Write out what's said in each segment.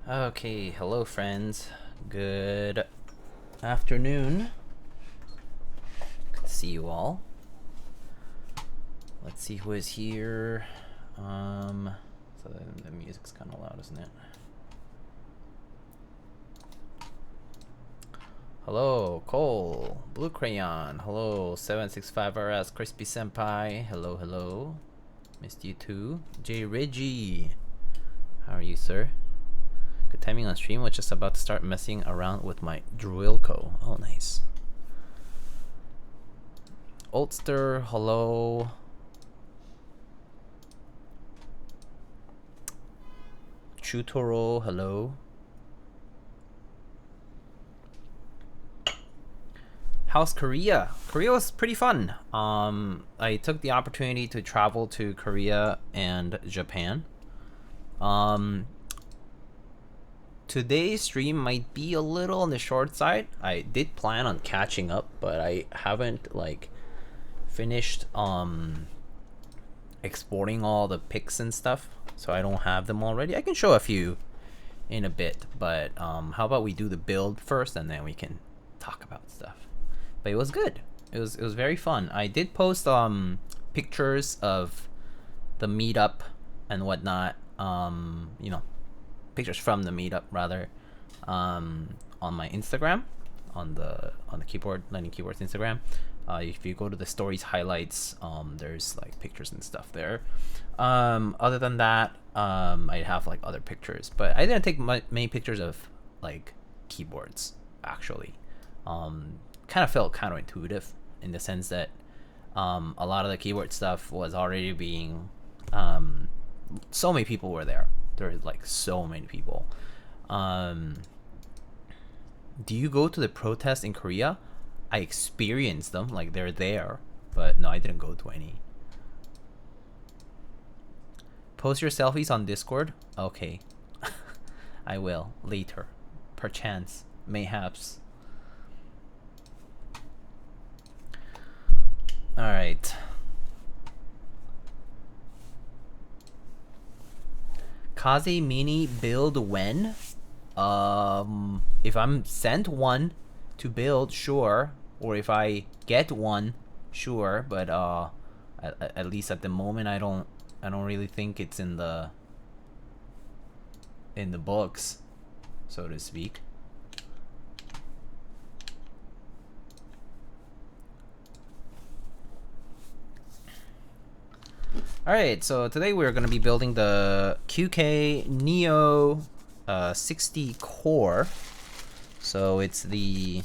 Okay, hello friends. Good afternoon. Good to see you all. Let's see who is here. So the music's kind of loud, isn't it? Hello, Cole, Blue Crayon. Hello, 765RS, Crispy Senpai. Hello, hello. Missed you too. J Reggie. How are you, sir? Good timing on stream. Was just about to start messing around with my Druilco. Oh, nice. Oldster, hello. Chutoro, hello. How's Korea? Korea was pretty fun. I took the opportunity to travel to Korea and Japan. Today's stream might be a little on the short side. I did plan on catching up, but I haven't like finished exporting all the pics and stuff, so I don't have them already. I can show a few in a bit, but how about we do the build first and then we can talk about stuff. But it was good. It was very fun. I did post pictures of the meetup and whatnot. You know, pictures from the meetup rather, on my Instagram, on the keyboard learning keyboards Instagram. If you go to the stories highlights, there's like pictures and stuff there. Other than that, I have like other pictures, but I didn't take many pictures of like keyboards actually. Kind of felt counterintuitive in the sense that a lot of the keyboard stuff was already being so many people were there. There are like so many people. Do you go to the protests in Korea? I experienced them, like they're there, but no, I didn't go to any. Post your selfies on Discord? Okay. I will later. Perchance. Mayhaps. Alright. Kaze Mini build when? If I'm sent one to build, sure. Or if I get one, sure. But at least at the moment, I don't really think it's in the books, so to speak. Alright, so today we're going to be building the QK Neo60 core. So it's the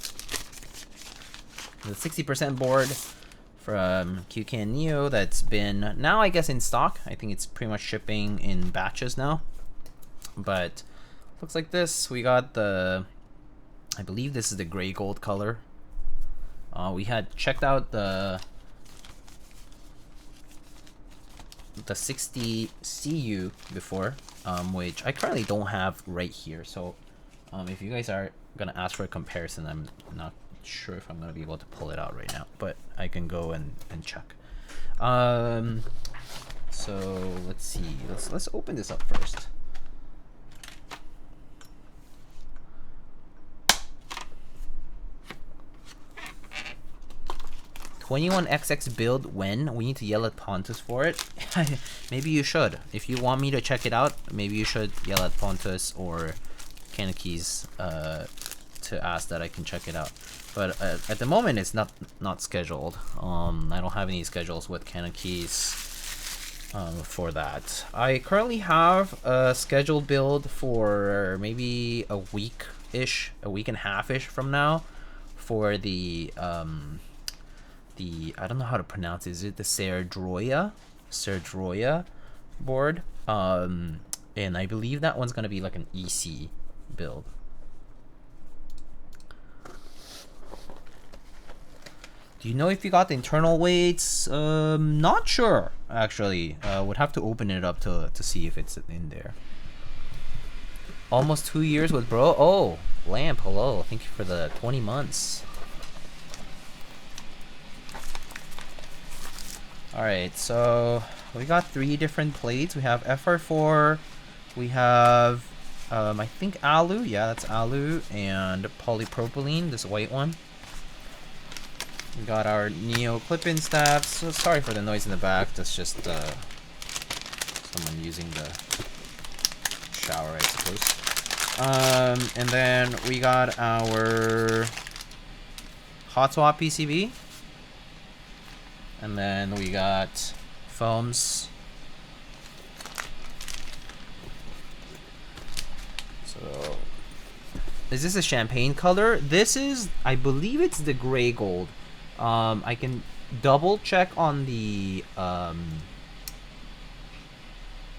60% board from QK and Neo that's been now, I guess, in stock. I think it's pretty much shipping in batches now. But looks like this. We got the, I believe this is the gray gold color. We had checked out the 60 CU before, which I currently don't have right here. So if you guys are gonna ask for a comparison, I'm not sure if I'm gonna be able to pull it out right now, but I can go and check. So let's see. Let's open this up first. $21XX build when? We need to yell at Pontus for it. Maybe you should. If you want me to check it out, maybe you should yell at Pontus or Keycaps to ask that I can check it out. But at the moment, it's not scheduled. I don't have any schedules with Keycaps for that. I currently have a scheduled build for maybe a week-ish, a week and a half-ish from now, for the I don't know how to pronounce it. Is it the Serdroya board? And I believe that one's gonna be like an EC build. Do you know if you got the internal weights? Not sure actually. Would have to open it up to see if it's in there. Almost 2 years with bro. Oh, Lamp, hello. Thank you for the 20 months. Alright, so we got 3 different plates. We have FR4, we have I think alu, yeah, that's alu, and polypropylene, this white one. We got our Neo clip-in stabs. So sorry for the noise in the back. That's just someone using the shower, I suppose. And then we got our hot swap PCB, and then we got foams. So, is this a champagne color? This is, I believe it's the gray gold. I can double check on the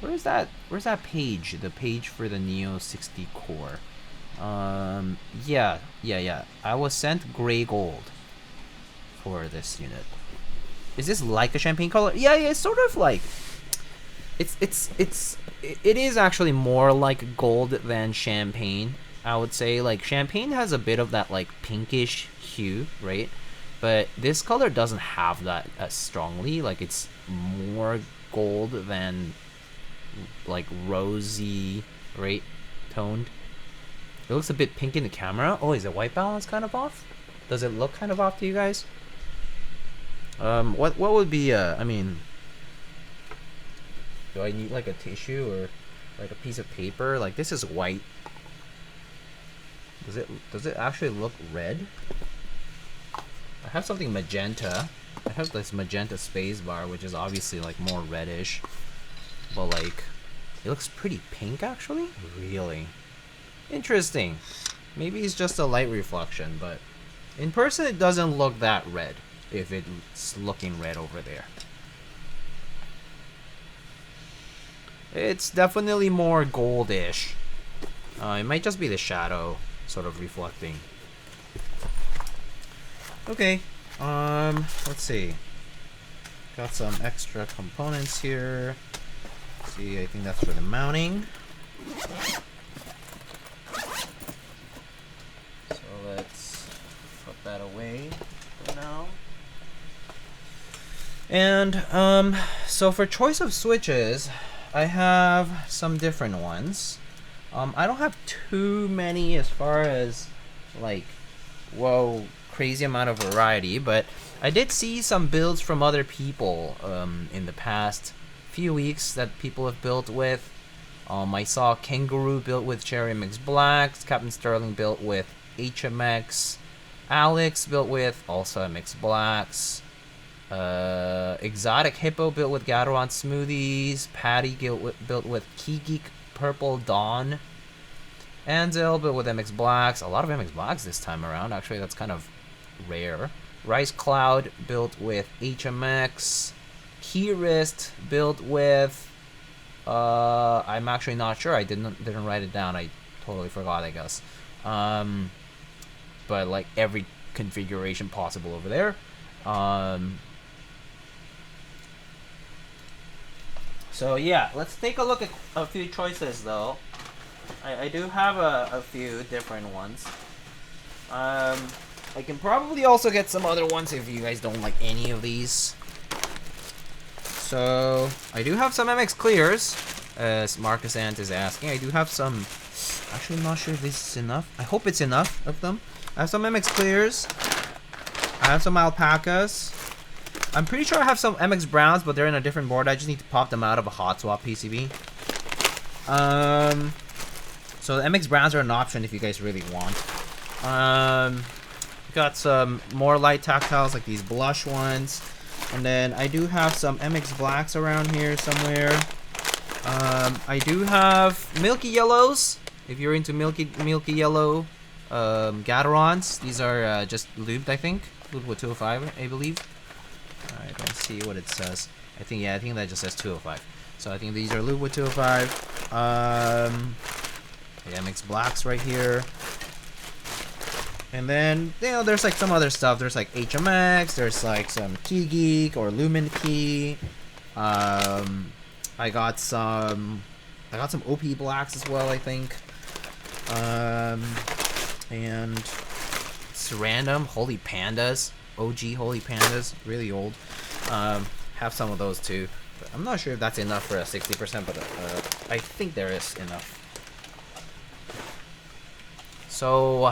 where's that page? The page for the Neo60 core. Yeah. I was sent gray gold for this unit. Is this like a champagne color? Yeah, it's sort of like it is actually more like gold than champagne, I would say. Like champagne has a bit of that like pinkish hue, right? But this color doesn't have that as strongly. Like it's more gold than like rosy, right? Toned. It looks a bit pink in the camera. Oh, is the white balance kind of off? Does it look kind of off to you guys? What would be I mean, do I need like a tissue or like a piece of paper? Like this is white. Does it actually look red? I have something magenta. I have this magenta space bar, which is obviously like more reddish, but like it looks pretty pink actually. Really interesting. Maybe it's just a light reflection, but in person it doesn't look that red if it's looking red over there. It's definitely more goldish. It might just be the shadow sort of reflecting. Okay, let's see. Got some extra components here. Let's see, I think that's for the mounting. So let's put that away for now. And so for choice of switches, I have some different ones. I don't have too many as far as like, whoa, crazy amount of variety, but I did see some builds from other people in the past few weeks that people have built with. I saw Kangaroo built with Cherry MX Blacks, Captain Sterling built with HMX, Alex built with also MX Blacks, Exotic Hippo built with Gateron Smoothies, Patty built with Key Geek Purple Dawn, Anzel built with MX Blacks. A lot of MX Blacks this time around, actually. That's kind of rare. Rice Cloud built with HMX. Keyrist built with I'm actually not sure. I didn't write it down. I totally forgot, I guess. But like every configuration possible over there. So yeah, let's take a look at a few choices though. I do have a few different ones. I can probably also get some other ones if you guys don't like any of these. So I do have some MX clears, as Marcus Ant is asking. I do have some. Actually, I'm not sure if this is enough. I hope it's enough of them. I have some MX clears. I have some alpacas. I'm pretty sure I have some MX browns, but they're in a different board. I just need to pop them out of a hot swap PCB. So the MX browns are an option if you guys really want. Got some more light tactiles like these blush ones. And then I do have some MX blacks around here somewhere. I do have Milky yellows. If you're into Milky yellow Gaterons, these are just lubed, I think. Lubed with 205, I believe. Alright, let's see what it says. I think that just says 205. So I think these are lubed with 205. Yeah, MX blacks right here. And then, you know, there's like some other stuff. There's like HMX, there's like some Key Geek or Lumen Key. I got some OP blacks as well, I think. And it's random Holy Pandas, OG Holy Pandas, really old. Have some of those too. But I'm not sure if that's enough for a 60%, but I think there is enough. So,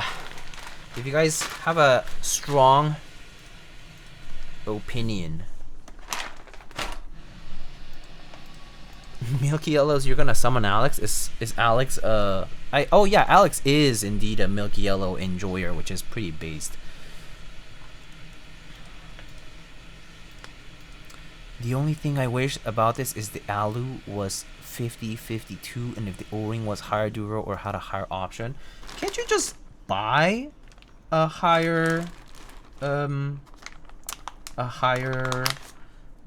if you guys have a strong opinion, Milky Yellows, you're gonna summon Alex. Is Alex oh yeah, Alex is indeed a Milky Yellow enjoyer, which is pretty based. The only thing I wish about this is the alu was 50-52, and if the O-ring was higher duro or had a higher option, can't you just buy a higher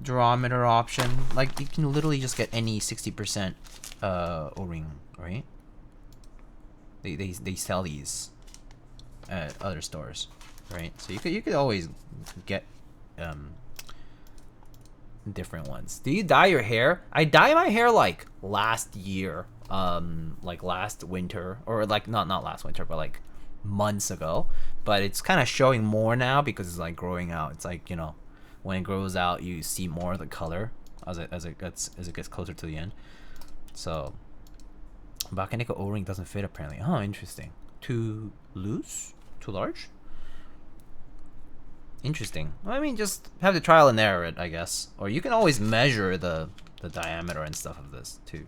durometer option? Like, you can literally just get any 60% O-ring, right? They sell these at other stores, right? So you could always get different ones. Do you dye your hair? I dye my hair like last year, like last winter, or like not last winter, but like months ago. But it's kind of showing more now because it's like growing out. It's like, you know, when it grows out, you see more of the color as it gets closer to the end. So Bakaneko O-ring doesn't fit apparently. Oh, interesting. Too loose? Too large? Interesting. Well, I mean, just have to trial and error it, I guess. Or you can always measure the diameter and stuff of this too.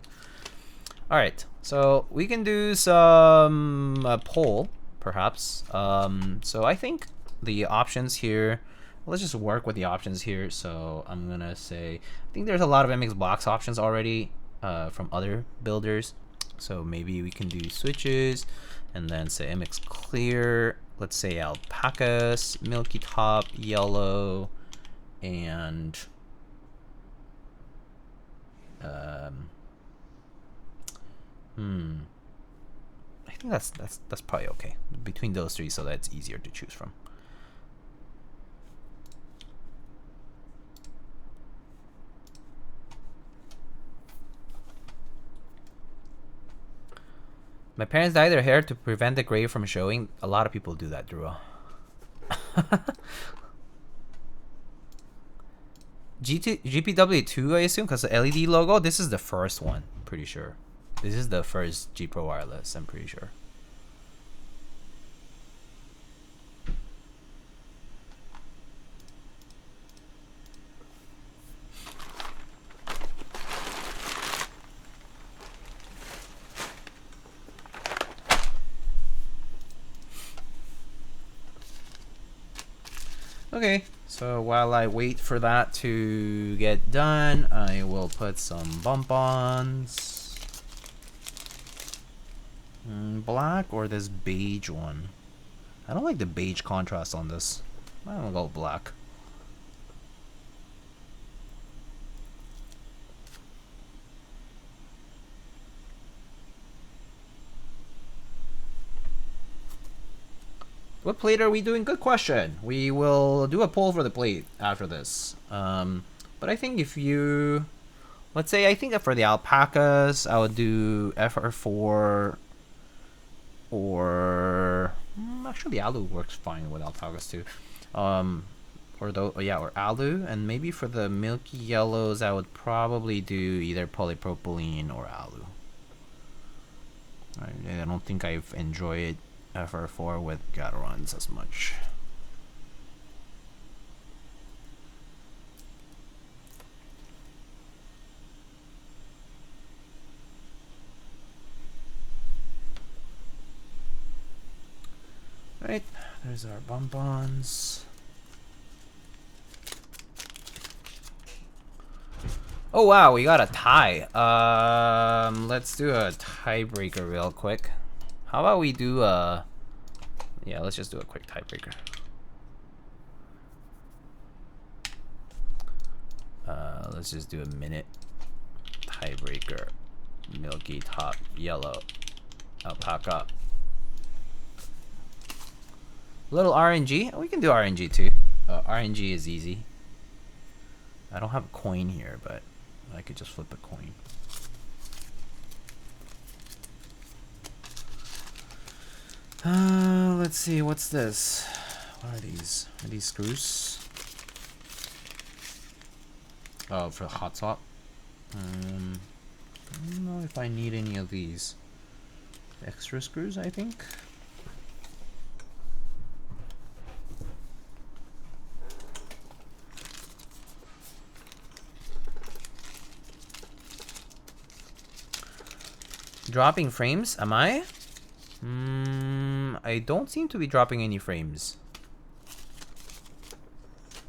All right, so we can do some poll, perhaps. So I think the options here. Let's just work with the options here. So I'm gonna say I think there's a lot of MX box options already from other builders. So maybe we can do switches, and then say MX clear. Let's say alpacas, milky top, yellow, and I think that's probably okay between those three, so that's easier to choose from. My parents dye their hair to prevent the gray from showing. A lot of people do that, Drew. GPW2, I assume, because the LED logo. This is the first one, pretty sure. This is the first G Pro wireless, I'm pretty sure. Okay, so while I wait for that to get done, I will put some bump-ons. Black or this beige one? I don't like the beige contrast on this. I'm gonna go black. What plate are we doing? Good question. We will do a poll for the plate after this. But I think if you, let's say, I think that for the alpacas, I would do FR4 or actually alu works fine with alpacas too. Or alu, and maybe for the milky yellows, I would probably do either polypropylene or alu. I don't think I've enjoyed FR4 with Gaterons as much. Right, there's our bonbons. Oh wow, we got a tie. Let's do a tiebreaker real quick. How about we do yeah, let's just do a quick tiebreaker. Let's just do a minute tiebreaker. Milky top yellow alpaca. Little RNG. We can do RNG too. RNG is easy. I don't have a coin here, but I could just flip a coin. Let's see, what's this? What are these? Are these screws? Oh, for the hot swap. I don't know if I need any of these. Extra screws, I think. dropping frames? Am I? I don't seem to be dropping any frames.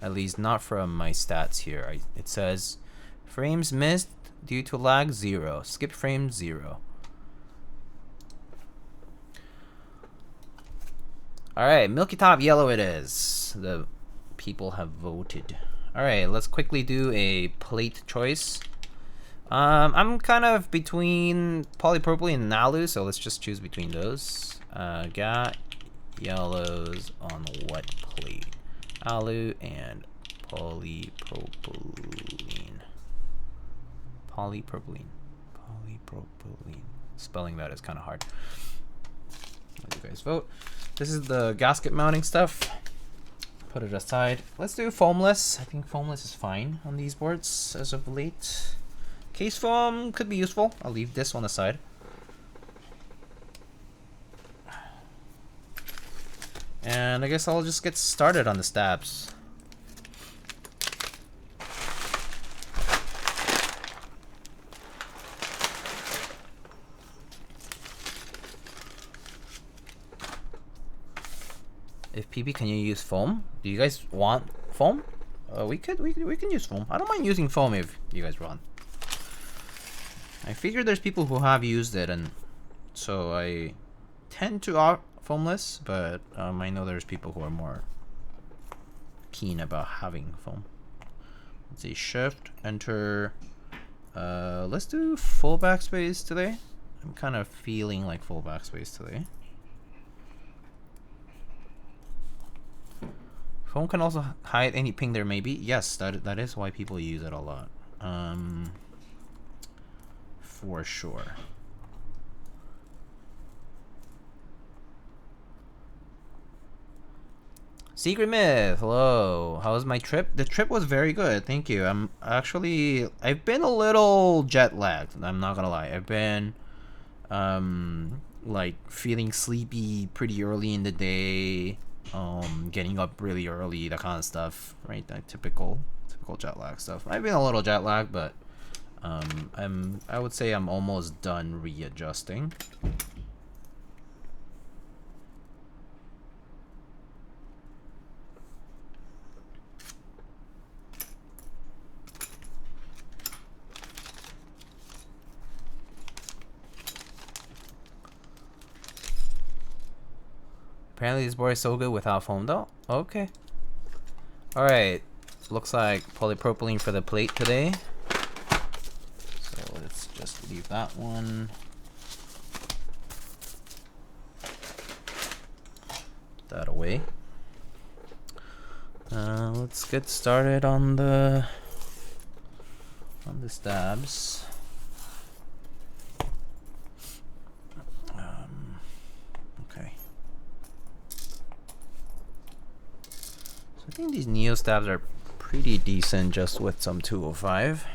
At least not from my stats here. It says frames missed due to lag 0. Skip frame 0. Alright, Milky Top yellow it is. The people have voted. Alright, let's quickly do a plate choice. I'm kind of between polypropylene and alu, so let's just choose between those. Got yellows on what plate? Alu and polypropylene. Polypropylene. Spelling that is kind of hard. Let you guys vote. This is the gasket mounting stuff. Put it aside. Let's do foamless. I think foamless is fine on these boards as of late. Case foam could be useful. I'll leave this one aside. And I guess I'll just get started on the stabs. If PB, can you use foam? Do you guys want foam? We can use foam. I don't mind using foam if you guys want. I figure there's people who have used it, and so I tend to opt foamless, but I know there's people who are more keen about having foam. Let's see, shift, enter. Let's do full backspace today. I'm kind of feeling like full backspace today. Foam can also hide any ping there may be. Yes, that is why people use it a lot. For sure. Secret Myth, hello. How was my trip? The trip was very good, thank you. I've been a little jet lagged, I'm not gonna lie. I've been like feeling sleepy pretty early in the day, getting up really early, that kind of stuff, right? That typical jet lag stuff. I've been a little jet lagged, but I would say I'm almost done readjusting. Apparently this board is so good without foam though. Okay. Alright. Looks like polypropylene for the plate today. So let's just leave that one. Put that away. Let's get started on the stabs. Okay. So I think these Neo stabs are pretty decent just with some 205.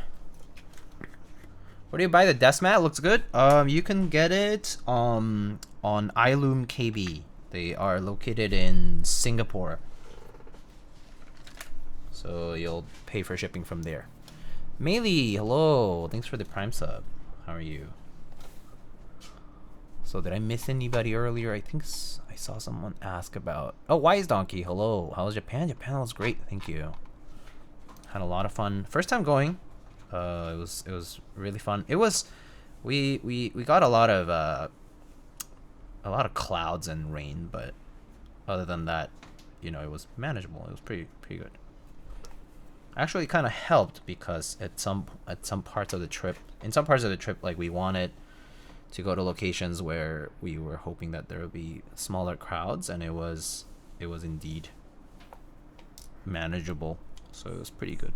Where do you buy the desk mat? Looks good. You can get it on iLoom KB. They are located in Singapore. So you'll pay for shipping from there. Meili, hello. Thanks for the Prime sub. How are you? So did I miss anybody earlier? I think I saw someone ask about... Oh, Wise Donkey, hello. How was Japan? Japan was great, thank you. Had a lot of fun. First time going. It was really fun. It was... We got a lot of clouds and rain, but other than that, you know, it was manageable. It was pretty good. Actually, it kind of helped because in some parts of the trip, like we wanted to go to locations where we were hoping that there would be smaller crowds, and it was indeed manageable. So it was pretty good.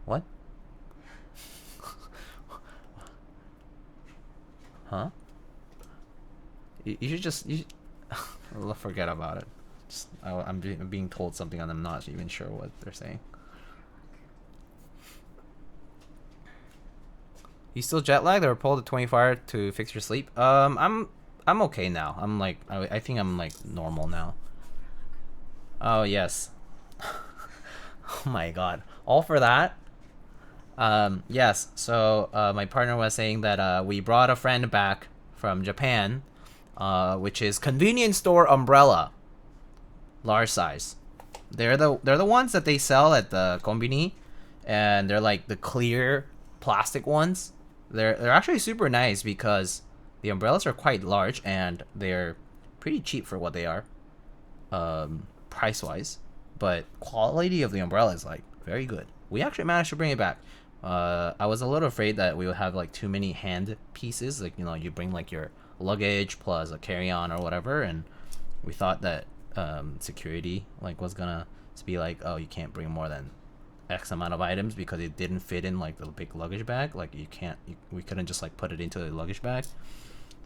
What? Huh? You should just forget about it. I'm being told something and I'm not even sure what they're saying. You still jet lagged or pulled a 24 to fix your sleep? I'm okay now. I'm like I think I'm like normal now. Oh yes. Oh my god, all for that. Yes, so my partner was saying that we brought a friend back from Japan, which is convenience store umbrella, large size. They're the ones that they sell at the konbini, and they're like the clear plastic ones. They're actually super nice because the umbrellas are quite large and they're pretty cheap for what they are, price wise. But quality of the umbrella is like very good. We actually managed to bring it back. I was a little afraid that we would have like too many hand pieces, like, you know, you bring like your luggage plus a carry-on or whatever, and we thought that security like was gonna be like, oh, you can't bring more than X amount of items because it didn't fit in like the big luggage bag. Like we couldn't just like put it into the luggage bag,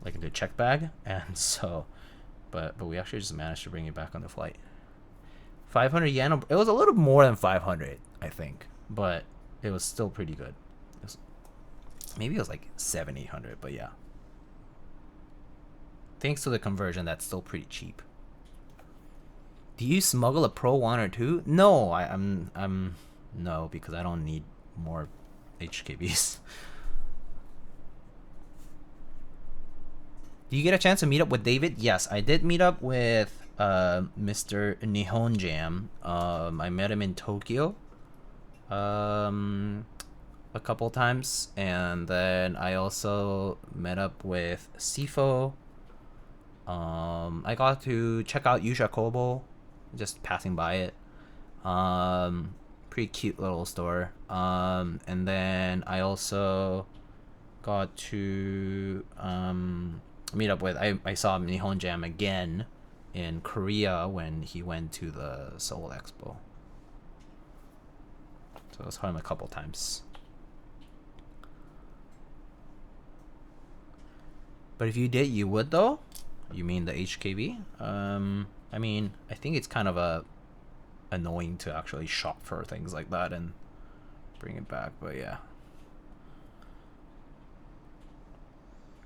like into a check bag. And so, but we actually just managed to bring it back on the flight. 500 yen. It was a little more than 500, I think, but it was still pretty good. Maybe it was like 700-800, but yeah. Thanks to the conversion, that's still pretty cheap. Do you smuggle a Pro 1 or 2? No, I'm no, because I don't need more HKBs. Do you get a chance to meet up with David? Yes, I did meet up with Mr. Nihon Jam. I met him in Tokyo a couple times, and then I also met up with Sifo. I got to check out Yusha Kobo, just passing by it. Pretty cute little store. And then I also got to meet up with, I saw Nihon Jam again in Korea when he went to the Seoul Expo. So I saw him a couple times. But if you did, you would though? You mean the HKB? I mean, I think it's kind of annoying to actually shop for things like that and bring it back, but yeah.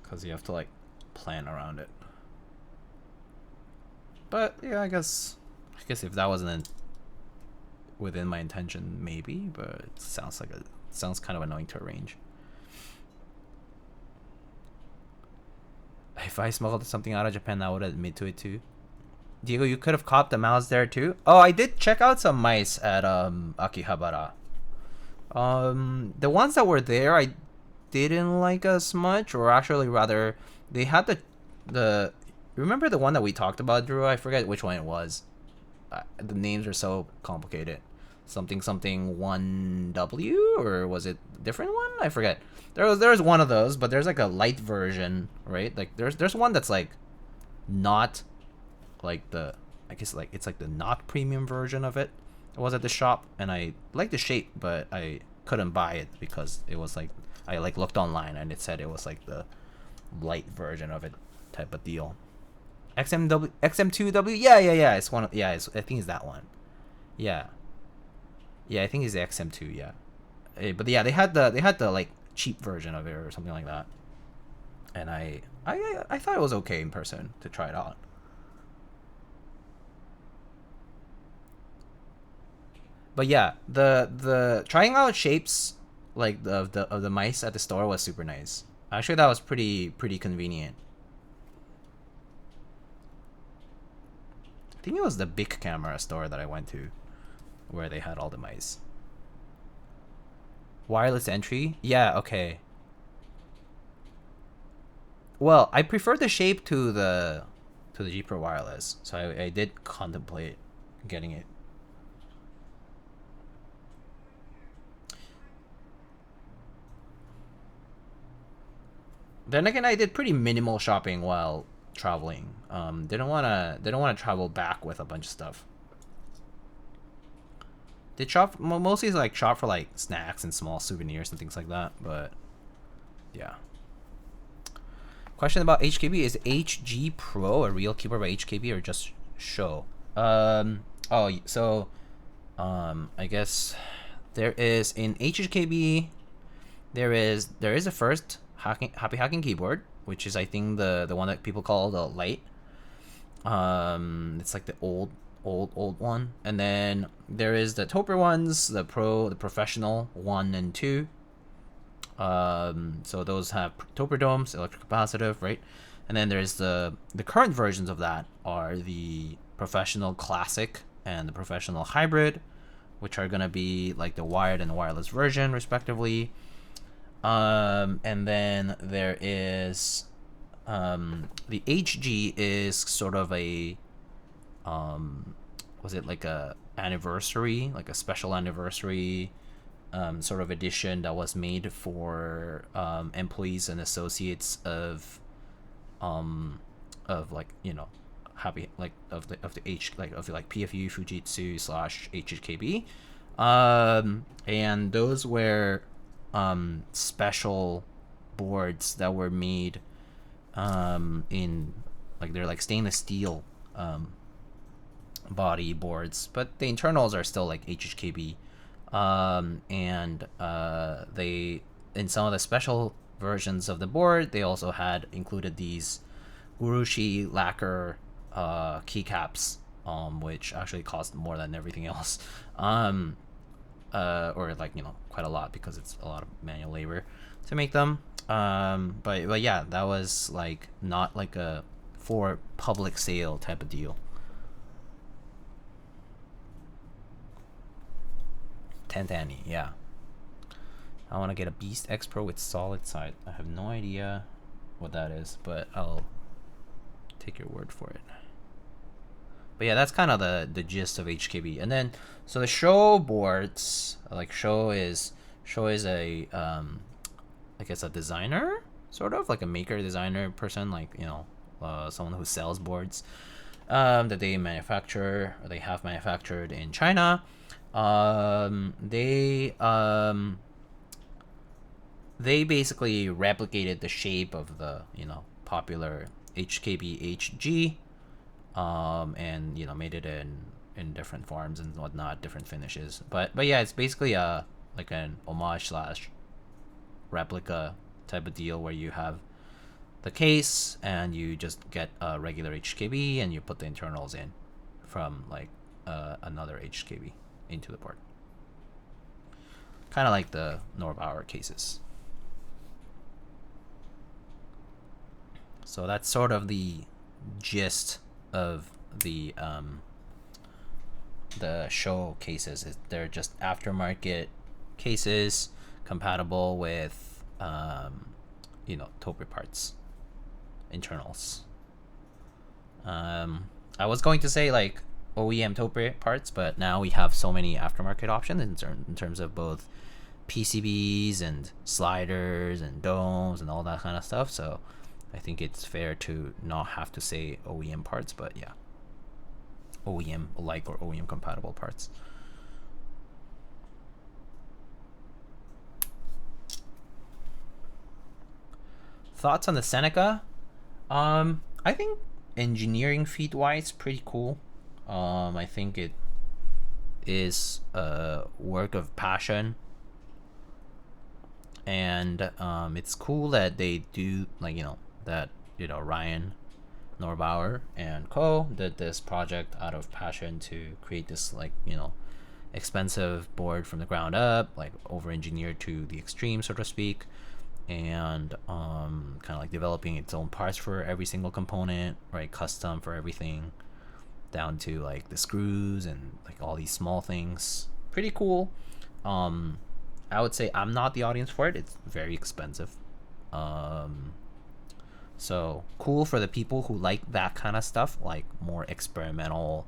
Because you have to like plan around it. But yeah, I guess if that wasn't within my intention, maybe, but it sounds kind of annoying to arrange. If I smuggled something out of Japan, I would admit to it too. Diego, you could have copped the mouse there too. Oh, I did check out some mice at Akihabara. The ones that were there, I didn't like as much, or actually rather, they had the remember the one that we talked about, Drew? I forget which one it was. The names are so complicated. Something 1W, or was it a different one? I forget. There was one of those, but there's like a light version, right? Like there's one that's like not like the, I guess like it's like the not premium version of it. It was at the shop, and I liked the shape, but I couldn't buy it because it was like, I like looked online and it said it was like the light version of it type of deal. XM2W, yeah. It's one. Yeah, I think it's that one. Yeah, I think it's the XM2. Yeah, but yeah, they had the like cheap version of it or something like that, and I thought it was okay in person to try it out. But yeah, the trying out shapes like of the mice at the store was super nice. Actually, that was pretty convenient. I think it was the big camera store that I went to where they had all the mice. Wireless entry? Yeah, okay. Well, I prefer the shape to the G Pro wireless, so I did contemplate getting it. Then again, I did pretty minimal shopping while traveling. They don't wanna travel back with a bunch of stuff. They shop mostly like shop for like snacks and small souvenirs and things like that. But yeah. Question about HKB: is HG Pro a real keyboard by HKB or just show? I guess there is in HKB there is a first happy hacking keyboard, which is I think the one that people call the light. It's like the old one. And then there is the taupe ones, the Pro, the Professional 1 and 2. So those have taupe domes, electric capacitive, right? And then there's the current versions of that are the Professional Classic and the Professional Hybrid, which are gonna be like the wired and wireless version respectively. And then there is the HG is sort of a was it like a anniversary, like a special anniversary sort of edition that was made for employees and associates of like, you know, happy, like of the H, like of like PFU Fujitsu / HKB, and those were special boards that were made in, like, they're like stainless steel body boards, but the internals are still like HKB, and they, in some of the special versions of the board, they also had included these urushi lacquer keycaps, which actually cost more than everything else, or like, you know, quite a lot, because it's a lot of manual labor to make them. But yeah, that was like not like a for public sale type of deal. 10 yeah. I want to get a Beast X Pro with solid side. I have no idea what that is, but I'll take your word for it. But yeah, that's kind of the gist of HKB. And then, so the show boards, like show is a I guess a designer, sort of like a maker designer person, like, you know, someone who sells boards that they manufacture, or they have manufactured in China. They basically replicated the shape of the, you know, popular HKB HG, and, you know, made it in different forms and whatnot, different finishes. But yeah, it's basically like an homage / replica type of deal, where you have the case and you just get a regular HKB and you put the internals in from like another HKB into the board, kind of like the Novelty cases. So that's sort of the gist of the show cases. They're just aftermarket cases compatible with you know, taupe parts, internals. I was going to say like OEM taupe parts, but now we have so many aftermarket options in terms of both PCBs and sliders and domes and all that kind of stuff. So I think it's fair to not have to say OEM parts, but yeah, OEM like or OEM compatible parts. Thoughts on the Seneca? I think engineering feat wise, pretty cool. I think it is a work of passion, and it's cool that they do, like, you know, that, you know, Ryan Norbauer and co did this project out of passion to create this, like, you know, expensive board from the ground up, like over engineered to the extreme, so to speak, and kind of like developing its own parts for every single component, right, custom for everything, down to like the screws and like all these small things. Pretty cool. I would say I'm not the audience for it. It's very expensive. So cool for the people who like that kind of stuff, like more experimental,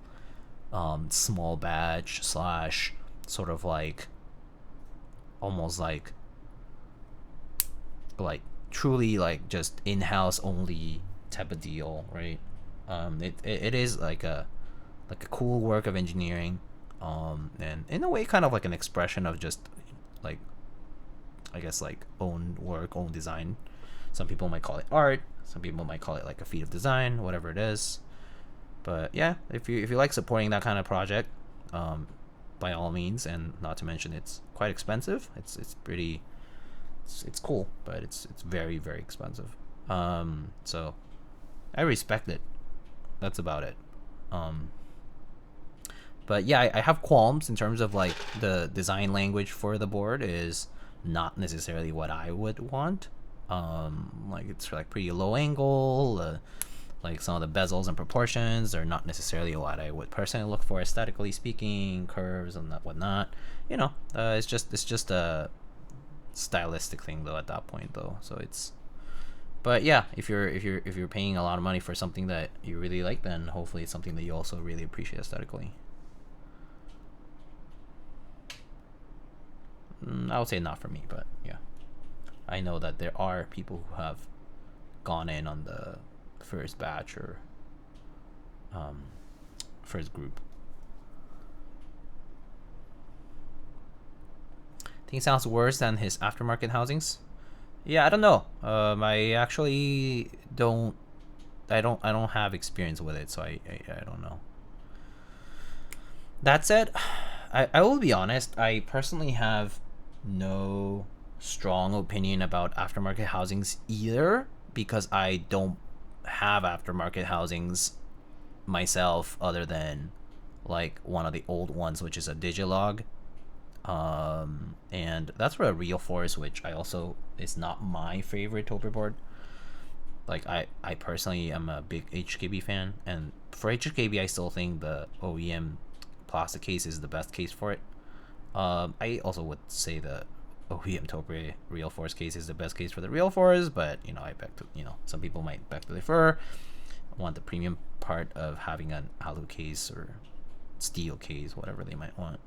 small batch / sort of like almost like truly like just in-house only type of deal, right? It is like a cool work of engineering, and in a way kind of like an expression of just like, I guess, like own work, own design. Some people might call it art, some people might call it like a feat of design, whatever it is. But yeah, if you like supporting that kind of project, by all means. And not to mention it's quite expensive. It's pretty, it's cool, but it's very, very expensive. So I respect it. That's about it. But yeah, I have qualms in terms of like the design language for the board is not necessarily what I would want. Like it's like pretty low angle. Like some of the bezels and proportions are not necessarily what I would personally look for aesthetically speaking. Curves and that whatnot. You know, it's just a stylistic thing though at that point though. So it's. But yeah, if you're paying a lot of money for something that you really like, then hopefully it's something that you also really appreciate aesthetically. I would say not for me, but yeah, I know that there are people who have gone in on the first batch or first group. I think it sounds worse than his aftermarket housings. Yeah, I don't know. I actually don't. I don't have experience with it, so I don't know. That said, I will be honest. I personally have no strong opinion about aftermarket housings either, because I don't have aftermarket housings myself other than like one of the old ones, which is a Digilog. And that's for a Real Force, which I also is not my favorite Toper board. Like I personally am a big HKB fan, and for HKB I still think the OEM plastic case is the best case for it. I also would say the OEM Toper Real Force case is the best case for the Real Force, but you know, I beg to, you know, some people might beg to differ. I want the premium part of having an alu case or steel case, whatever they might want.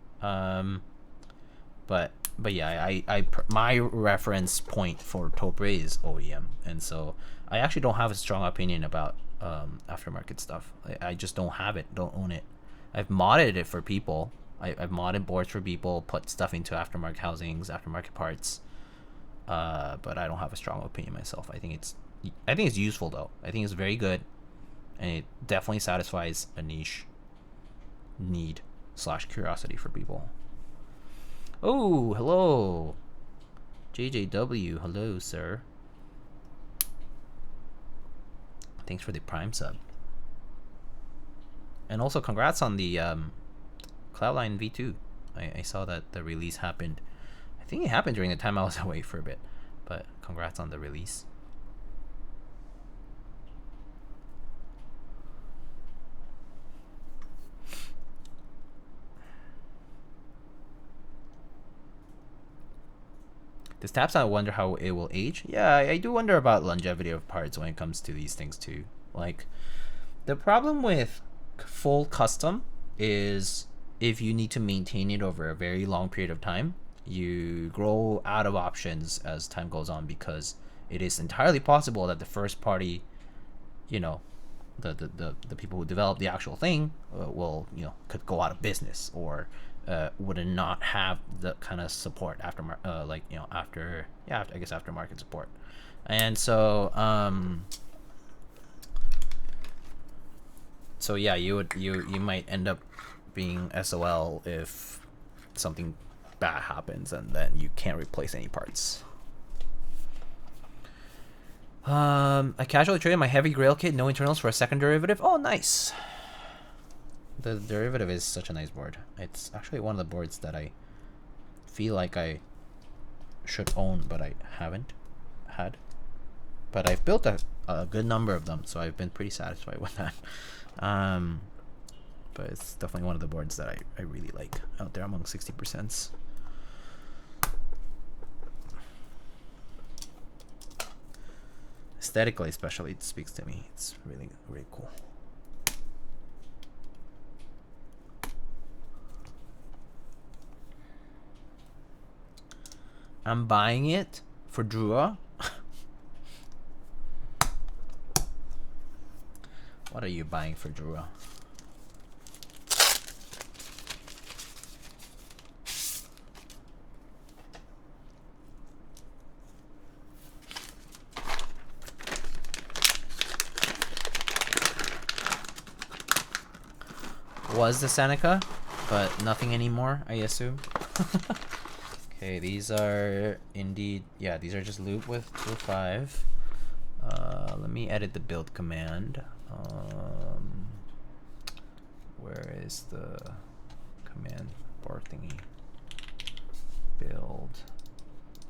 But yeah, my reference point for Toper is OEM, and so I actually don't have a strong opinion about aftermarket stuff. I just don't have it, don't own it. I've modded it for people. I've modded boards for people, put stuff into aftermarket housings, aftermarket parts, but I don't have a strong opinion myself. I think it's useful though. I think it's very good, and it definitely satisfies a niche need / curiosity for people. Oh, hello, JJW. Hello, sir. Thanks for the Prime sub, and also congrats on the Cloudline V2. I saw that the release happened. I think it happened during the time I was away for a bit, but congrats on the release. This taps, I wonder how it will age. Yeah, I do wonder about longevity of parts when it comes to these things too. Like, the problem with full custom is if you need to maintain it over a very long period of time, you grow out of options as time goes on, because it is entirely possible that the first party, you know, the people who develop the actual thing will, you know, could go out of business, or would not have the kind of support after like, you know, after I guess aftermarket support. And so so yeah, you might end up being SOL if something bad happens and then you can't replace any parts. I casually traded my heavy grail kit, no internals, for a second derivative. Oh, nice. The derivative is such a nice board. It's actually one of the boards that I feel like I should own, but I haven't had. But I've built a good number of them, so I've been pretty satisfied with that. But it's definitely one of the boards that I really like out there among 60%. Aesthetically, especially, it speaks to me. It's really, really cool. I'm buying it for Drua. What are you buying for Drua? Was the Seneca, but nothing anymore, I assume. Okay, these are indeed, yeah, these are just Lube with 5. Let me edit the build command. Where is the command bar thingy. Build.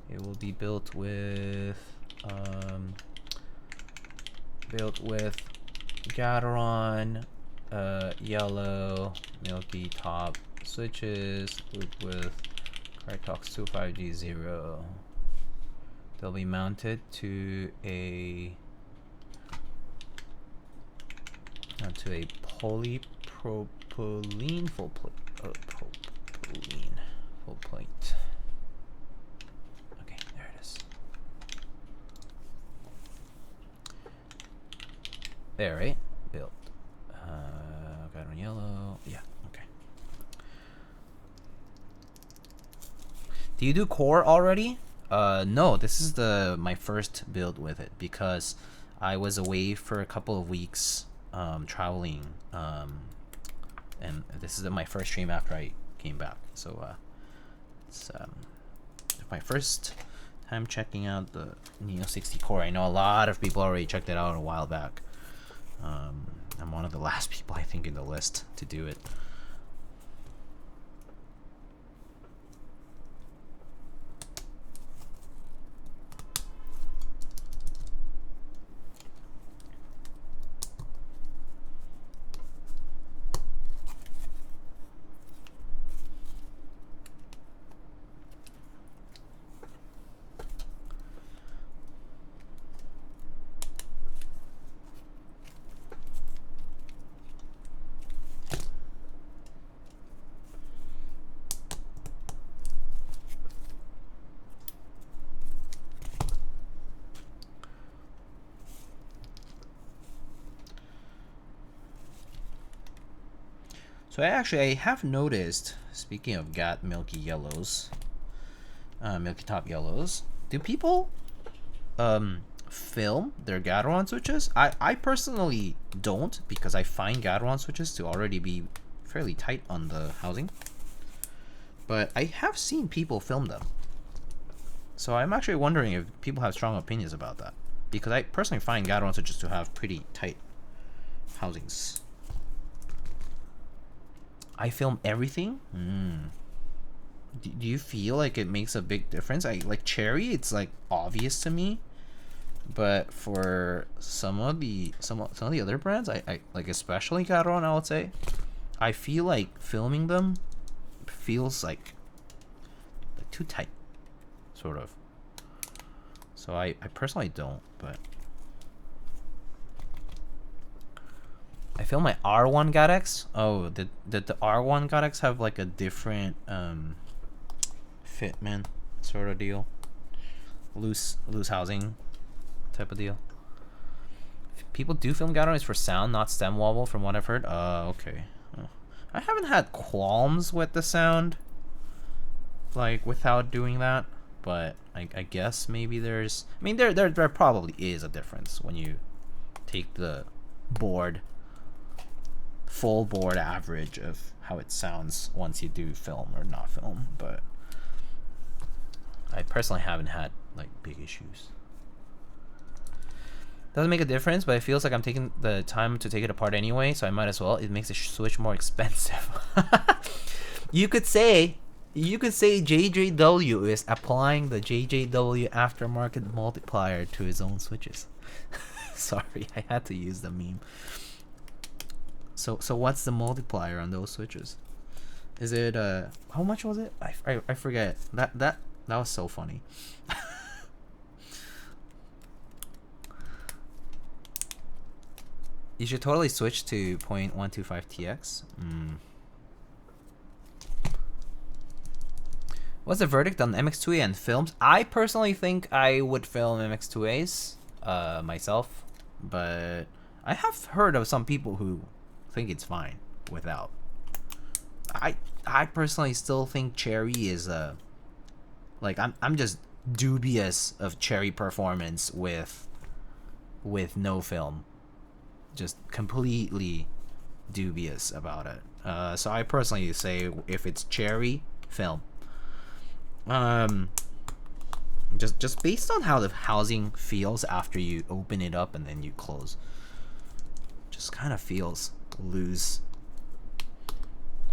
It will be built with Gateron, yellow, Milky top switches, looped with Krytox 25G0. They'll be mounted to a polypropylene full plate. Propylene full plate. Okay, there it is. There, right? Built. Got on yellow. Yeah. Okay. Do you do core already? No. This is my first build with it because I was away for a couple of weeks. Traveling, and this is my first stream after I came back, so it's my first time checking out the Neo60 core. I know a lot of people already checked it out a while back. I'm one of the last people I think in the list to do it. So I have noticed, speaking of Milky yellows, Milky top yellows, do people film their Gateron switches? I personally don't, because I find Gateron switches to already be fairly tight on the housing. But I have seen people film them. So I'm actually wondering if people have strong opinions about that, because I personally find Gateron switches to have pretty tight housings. I film everything. Do you feel like it makes a big difference? I like cherry. It's like obvious to me, but for some of the other brands, I like, especially Gateron, I would say, I feel like filming them feels like too tight, sort of. So I personally don't, but I feel my R1 Gatex. Oh, did the R1 Gatex have like a different fitment sort of deal? Loose housing type of deal. People do film Gaterons for sound, not stem wobble, from what I've heard. Okay. I haven't had qualms with the sound, like, without doing that, but I guess maybe there's. I mean, there probably is a difference when you take the full board average of how it sounds once you do film or not film, but I personally haven't had like big issues. Doesn't make a difference, but it feels like I'm taking the time to take it apart anyway, so I might as well. It makes the switch more expensive. You could say JJW is applying the JJW aftermarket multiplier to his own switches. Sorry, I had to use the meme. So what's the multiplier on those switches? Is it how much was it? I forget. That was so funny. You should totally switch to 0.125 TX. What's the verdict on MX2A and films? I personally think I would film MX2As myself, but I have heard of some people who think it's fine without. I personally still think Cherry is like I'm just dubious of Cherry performance with no film. Just completely dubious about it. So I personally say if it's Cherry, film. Just based on how the housing feels after you open it up and then you close, just kind of feels loose.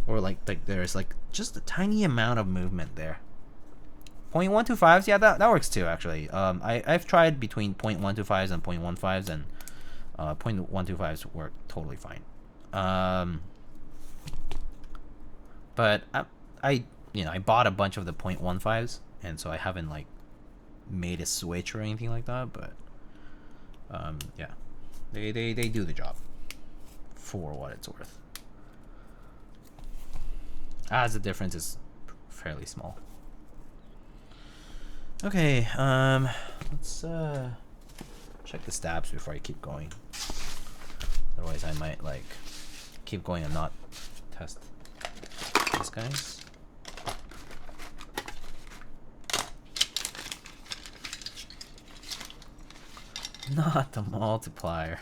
or like there's like just a tiny amount of movement there. 0.125s, yeah, that works too actually. I've tried between 0.125s and 0.15s, and 0.125s work totally fine. But I bought a bunch of the 0.15s, and so I haven't like made a switch or anything like that. But yeah, they do the job for what it's worth. As the difference is fairly small. Okay, let's check the stabs before I keep going. Otherwise, I might like keep going and not test these guys. Not the multiplier.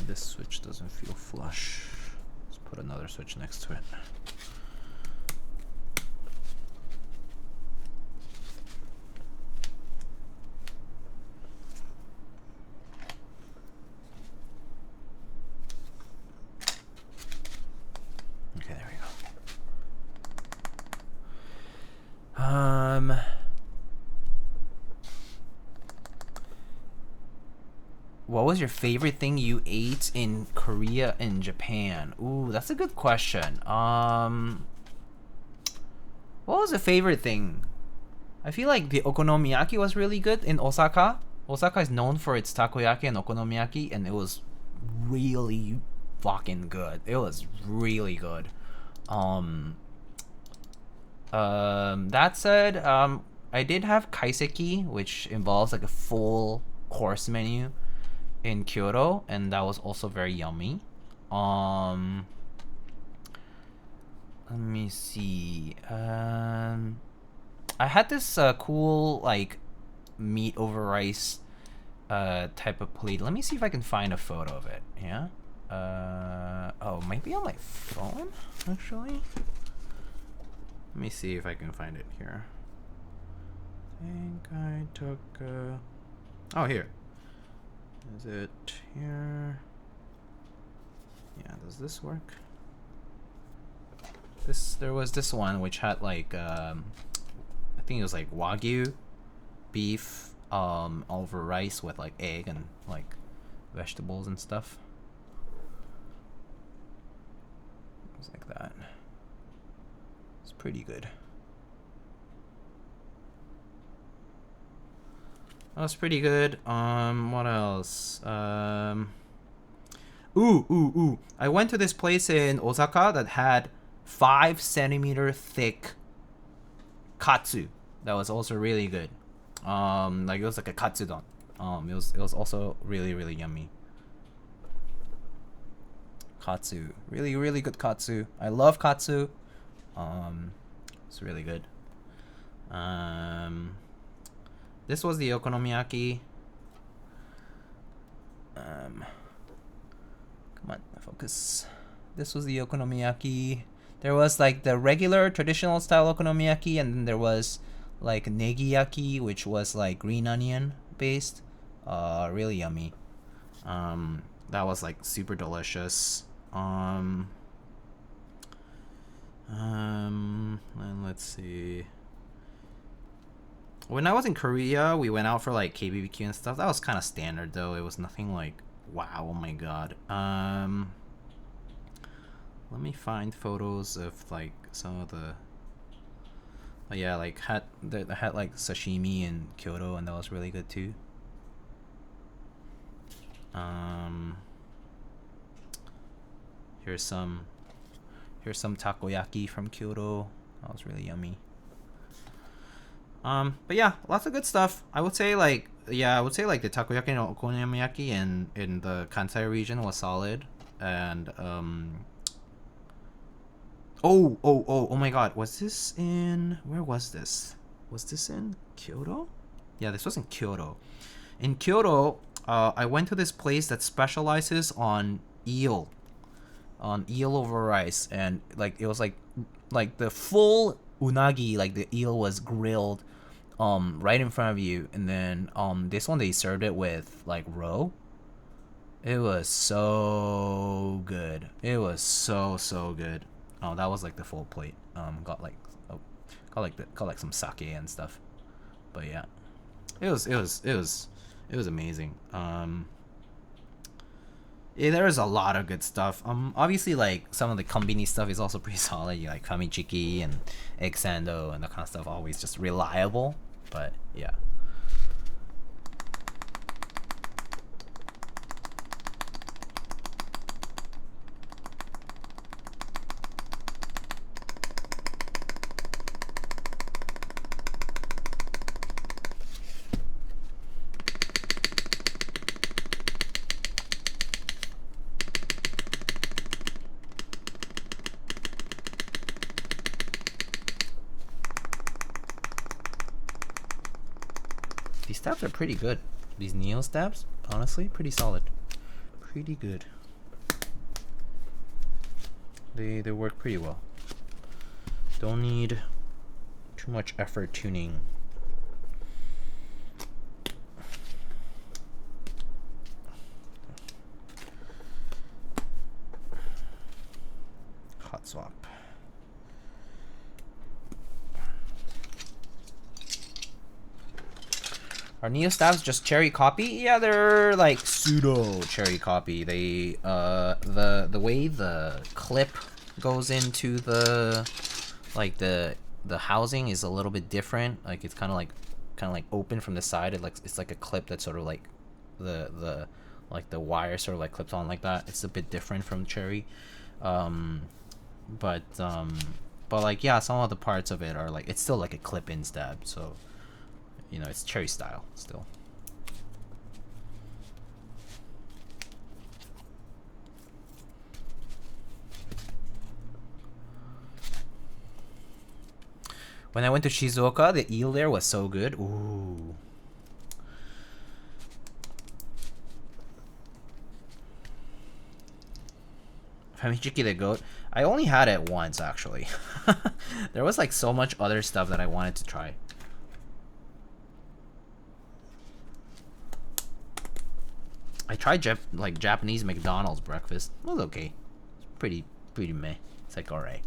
This switch doesn't feel flush. Let's put another switch next to it. Okay, there we go. What was your favorite thing you ate in Korea and Japan? Ooh, that's a good question. What was the favorite thing? I feel like the okonomiyaki was really good in Osaka. Osaka is known for its takoyaki and okonomiyaki, and it was really fucking good. It was really good. That said, I did have kaiseki, which involves like a full course menu in Kyoto, and that was also very yummy. Let me see. I had this cool like meat over rice type of plate. Let me see if I can find a photo of it. Yeah. Oh, might be on my phone actually. Let me see if I can find it here. I think I took. Oh, here. Is it here? Yeah, does this work? There was this one which had like I think it was like Wagyu beef over rice with like egg and like vegetables and stuff. It was like that. It's pretty good. That was pretty good. What else? Ooh. I went to this place in Osaka that had 5 centimeter thick katsu. That was also really good. Like it was like a katsudon. It was also really yummy. Katsu, really good katsu. I love katsu. It's really good. This was the okonomiyaki. Come on, focus. This was the okonomiyaki. There was like the regular traditional style okonomiyaki, and then there was like negiyaki, which was like green onion based. Really yummy. That was like super delicious. And let's see. When I was in Korea, we went out for like KBBQ and stuff. That was kind of standard though. It was nothing like, wow, oh my god. Let me find photos of like some of the. Yeah, like had like sashimi in Kyoto, and that was really good too. Here's some takoyaki from Kyoto. That was really yummy. But yeah, lots of good stuff. I would say like the takoyaki and okonomiyaki in the Kansai region was solid, and Oh my god, was this in, where was this? Was this in Kyoto? Yeah, this was in Kyoto. In Kyoto, I went to this place that specializes on eel over rice, and like it was like the full unagi, like the eel was grilled right in front of you, and then this one they served it with like roe. It was so good. It was so good. Oh, that was like the full plate. Got like some sake and stuff. But yeah, it was amazing. Yeah, there is a lot of good stuff. Obviously, like some of the combini stuff is also pretty solid. You like famichiki and egg sando and that kind of stuff. Always just reliable. But yeah. These stabs are pretty good. These Neo stabs, honestly, pretty solid. Pretty good. They work pretty well. Don't need too much effort tuning. Hot swap. Are Neo stabs just cherry copy? Yeah, they're like pseudo cherry copy. They the way the clip goes into the housing is a little bit different. Like it's kind of like open from the side. It's like a clip that's sort of like the wire sort of like clips on like that. It's a bit different from cherry. But like yeah, some of the parts of it are like it's still like a clip-in stab. So you know, it's cherry style still. When I went to Shizuoka, the eel there was so good. Ooh. Famichiki the goat. I only had it once actually. There was like so much other stuff that I wanted to try. I tried like Japanese McDonald's breakfast. It was okay. It's pretty meh. It's like alright.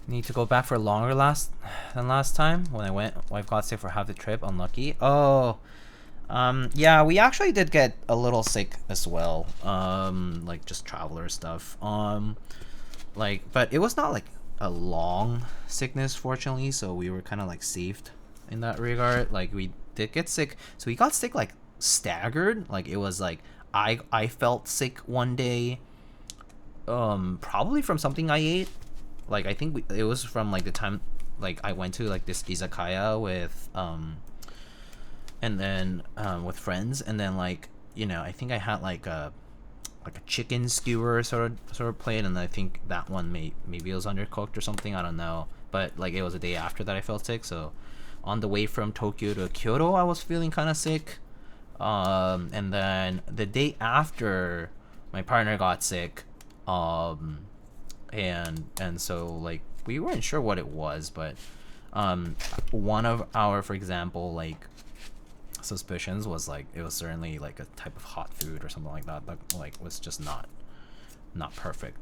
Need to go back for longer than last time when I went. Wife got sick for half the trip. Unlucky. Oh, yeah, we actually did get a little sick as well. Like just traveler stuff. Like, but it was not like a long sickness, fortunately. So we were kind of like saved in that regard. Like we did get sick, so we got sick like staggered. Like it was like I felt sick one day. Probably from something I ate. Like I think it was from like the time like I went to like this izakaya with and then with friends, and then like you know I think I had like a chicken skewer sort of plate, and I think that one maybe it was undercooked or something, I don't know, but like it was a day after that I felt sick. So on the way from Tokyo to Kyoto I was feeling kind of sick, and then the day after my partner got sick, and so like we weren't sure what it was, but one of our, for example, like suspicions was like it was certainly like a type of hot food or something like that like was just not perfect,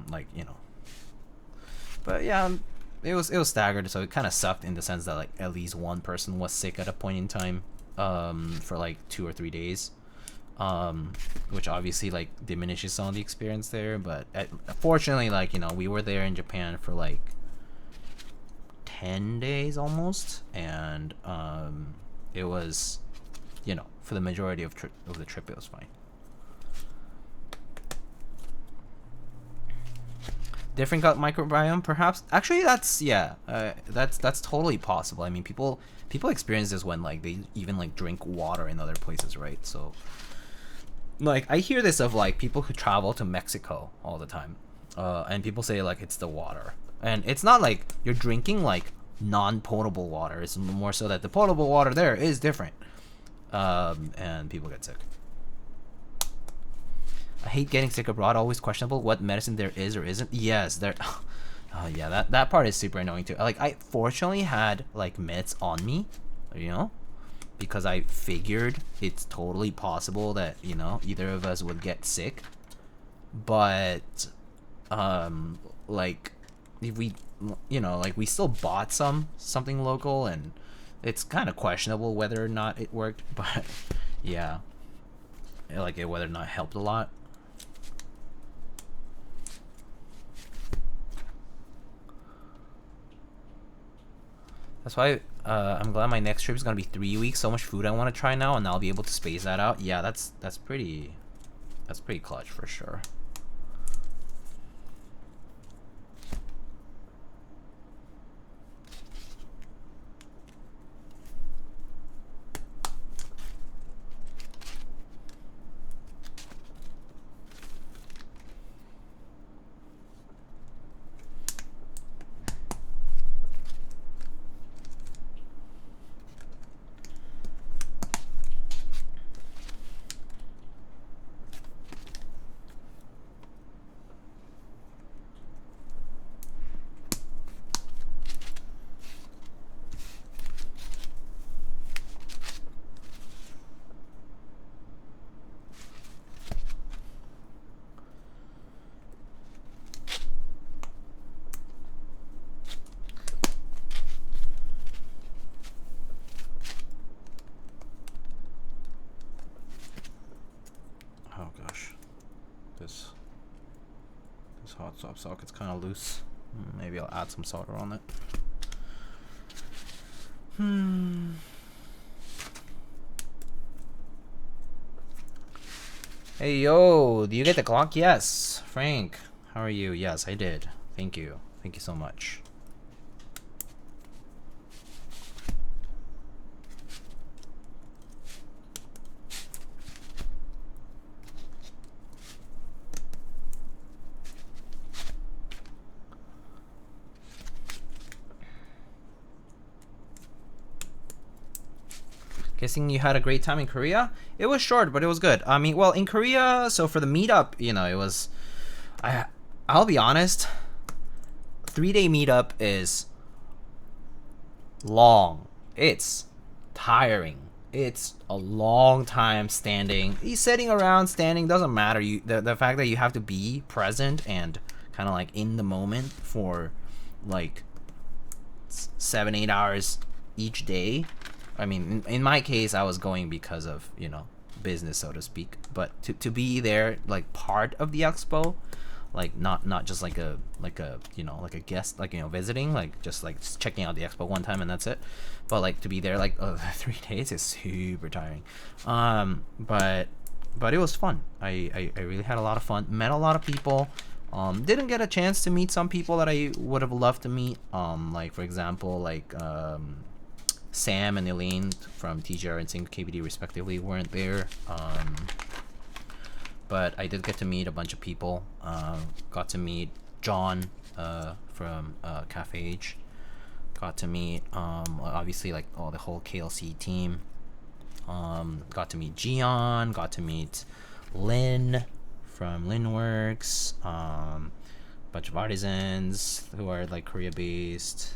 like you know. But yeah, it was staggered, so it kind of sucked in the sense that like at least one person was sick at a point in time for like 2 or 3 days, which obviously like diminishes some of the experience there. But fortunately, like you know, we were there in Japan for like 10 days almost, and it was, you know, for the majority of the trip, it was fine. Different gut microbiome, perhaps. Actually, that's that's totally possible. I mean, people experience this when like they even like drink water in other places, right? So, like, I hear this of like people who travel to Mexico all the time, and people say like it's the water, and it's not like you're drinking like non-potable water. It's more so that the potable water there is different, and people get sick. I hate getting sick abroad. Always questionable what medicine there is or isn't. Yes, there. Yeah, that part is super annoying too. Like, I fortunately had like meds on me, you know, because I figured it's totally possible that, you know, either of us would get sick. But like, if we, you know, like, we still bought something local, and it's kind of questionable whether or not it worked. But yeah, like, whether or not it helped a lot. That's why I'm glad my next trip is gonna be 3 weeks. So much food I want to try now, and I'll be able to space that out. Yeah, that's pretty clutch for sure. Hot swap socket's kind of loose. Maybe I'll add some solder on it. Hey, yo, do you get the clock? Yes. Frank, how are you? Yes, I did. Thank you. Thank you so much. Guessing you had a great time in Korea? It was short, but it was good. I mean, well, in Korea, so for the meetup, you know, it was... I'll be honest, 3-day meetup is long. It's tiring. It's a long time standing. Sitting around, standing, doesn't matter. The fact that you have to be present and kind of like in the moment for like 7-8 hours each day. I mean, in my case, I was going because of, you know, business, so to speak. But to be there, like, part of the expo, like, not just like a you know, like a guest, like, you know, visiting, like just checking out the expo one time and that's it. But like to be there like 3 days is super tiring. But it was fun. I really had a lot of fun. Met a lot of people. Didn't get a chance to meet some people that I would have loved to meet. Like, for example, like Sam and Elaine from TGR and Sync KBD respectively weren't there. But I did get to meet a bunch of people. Got to meet John from Cafe Age. Got to meet obviously like the whole KLC team. Got to meet Gian. Got to meet Lynn from Linworks. Bunch of artisans who are like Korea based.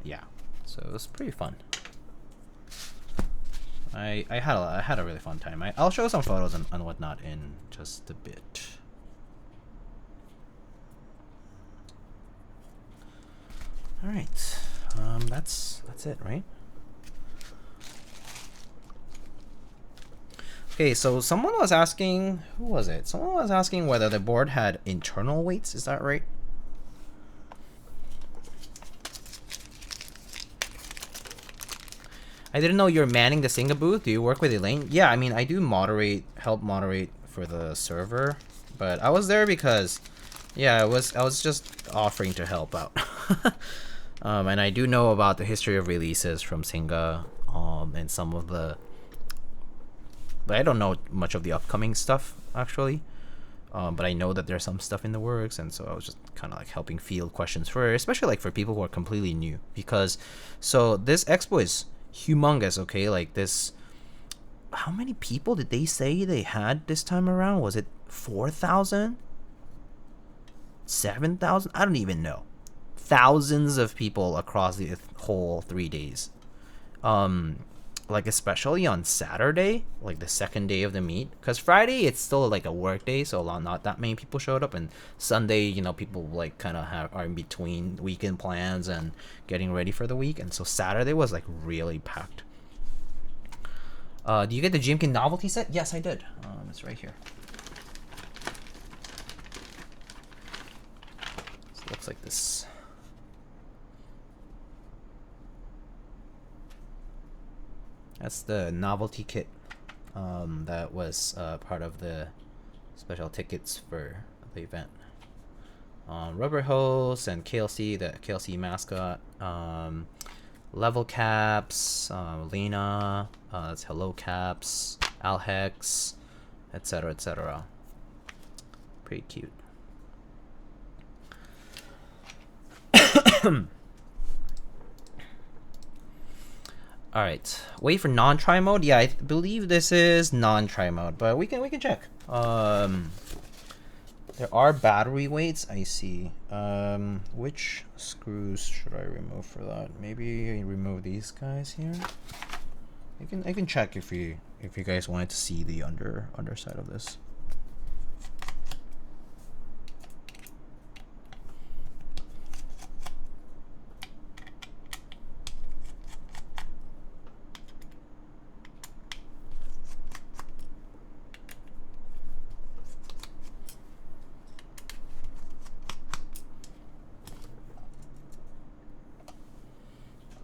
Yeah, so it was pretty fun. I had a really fun time. I'll show some photos and whatnot in just a bit. All right, that's it, right? Okay, so someone was asking, who was it? Someone was asking whether the board had internal weights. Is that right? I didn't know you're manning the Singa booth. Do you work with Elaine? Yeah, I mean, I do help moderate for the server, but I was there because, yeah, I was just offering to help out. And I do know about the history of releases from Singa, and some of the, but I don't know much of the upcoming stuff actually. But I know that there's some stuff in the works, and so I was just kind of like helping field questions for, especially like for people who are completely new, because so this expo is humongous. Okay, like this, how many people did they say they had this time around? Was it 4,000, 7,000? I don't even know. Thousands of people across the whole 3 days. Like especially on Saturday, like the second day of the meet, because Friday it's still like a work day, so not that many people showed up, and Sunday, you know, people like kind of are in between weekend plans and getting ready for the week, and so Saturday was like really packed. Do you get the Jimkin novelty set? Yes, I did. It's right here. So it looks like this. That's the novelty kit that was part of the special tickets for the event. Rubber hose and KLC, the KLC mascot. Level caps, Lena, that's Hello Caps, Alhex, etc., etc. Pretty cute. All right, wait for non-tri mode. Yeah, I believe this is non-tri mode, but we can check. There are battery weights. I see. Which screws should I remove for that? Maybe remove these guys here. I can check if you guys wanted to see the underside of this.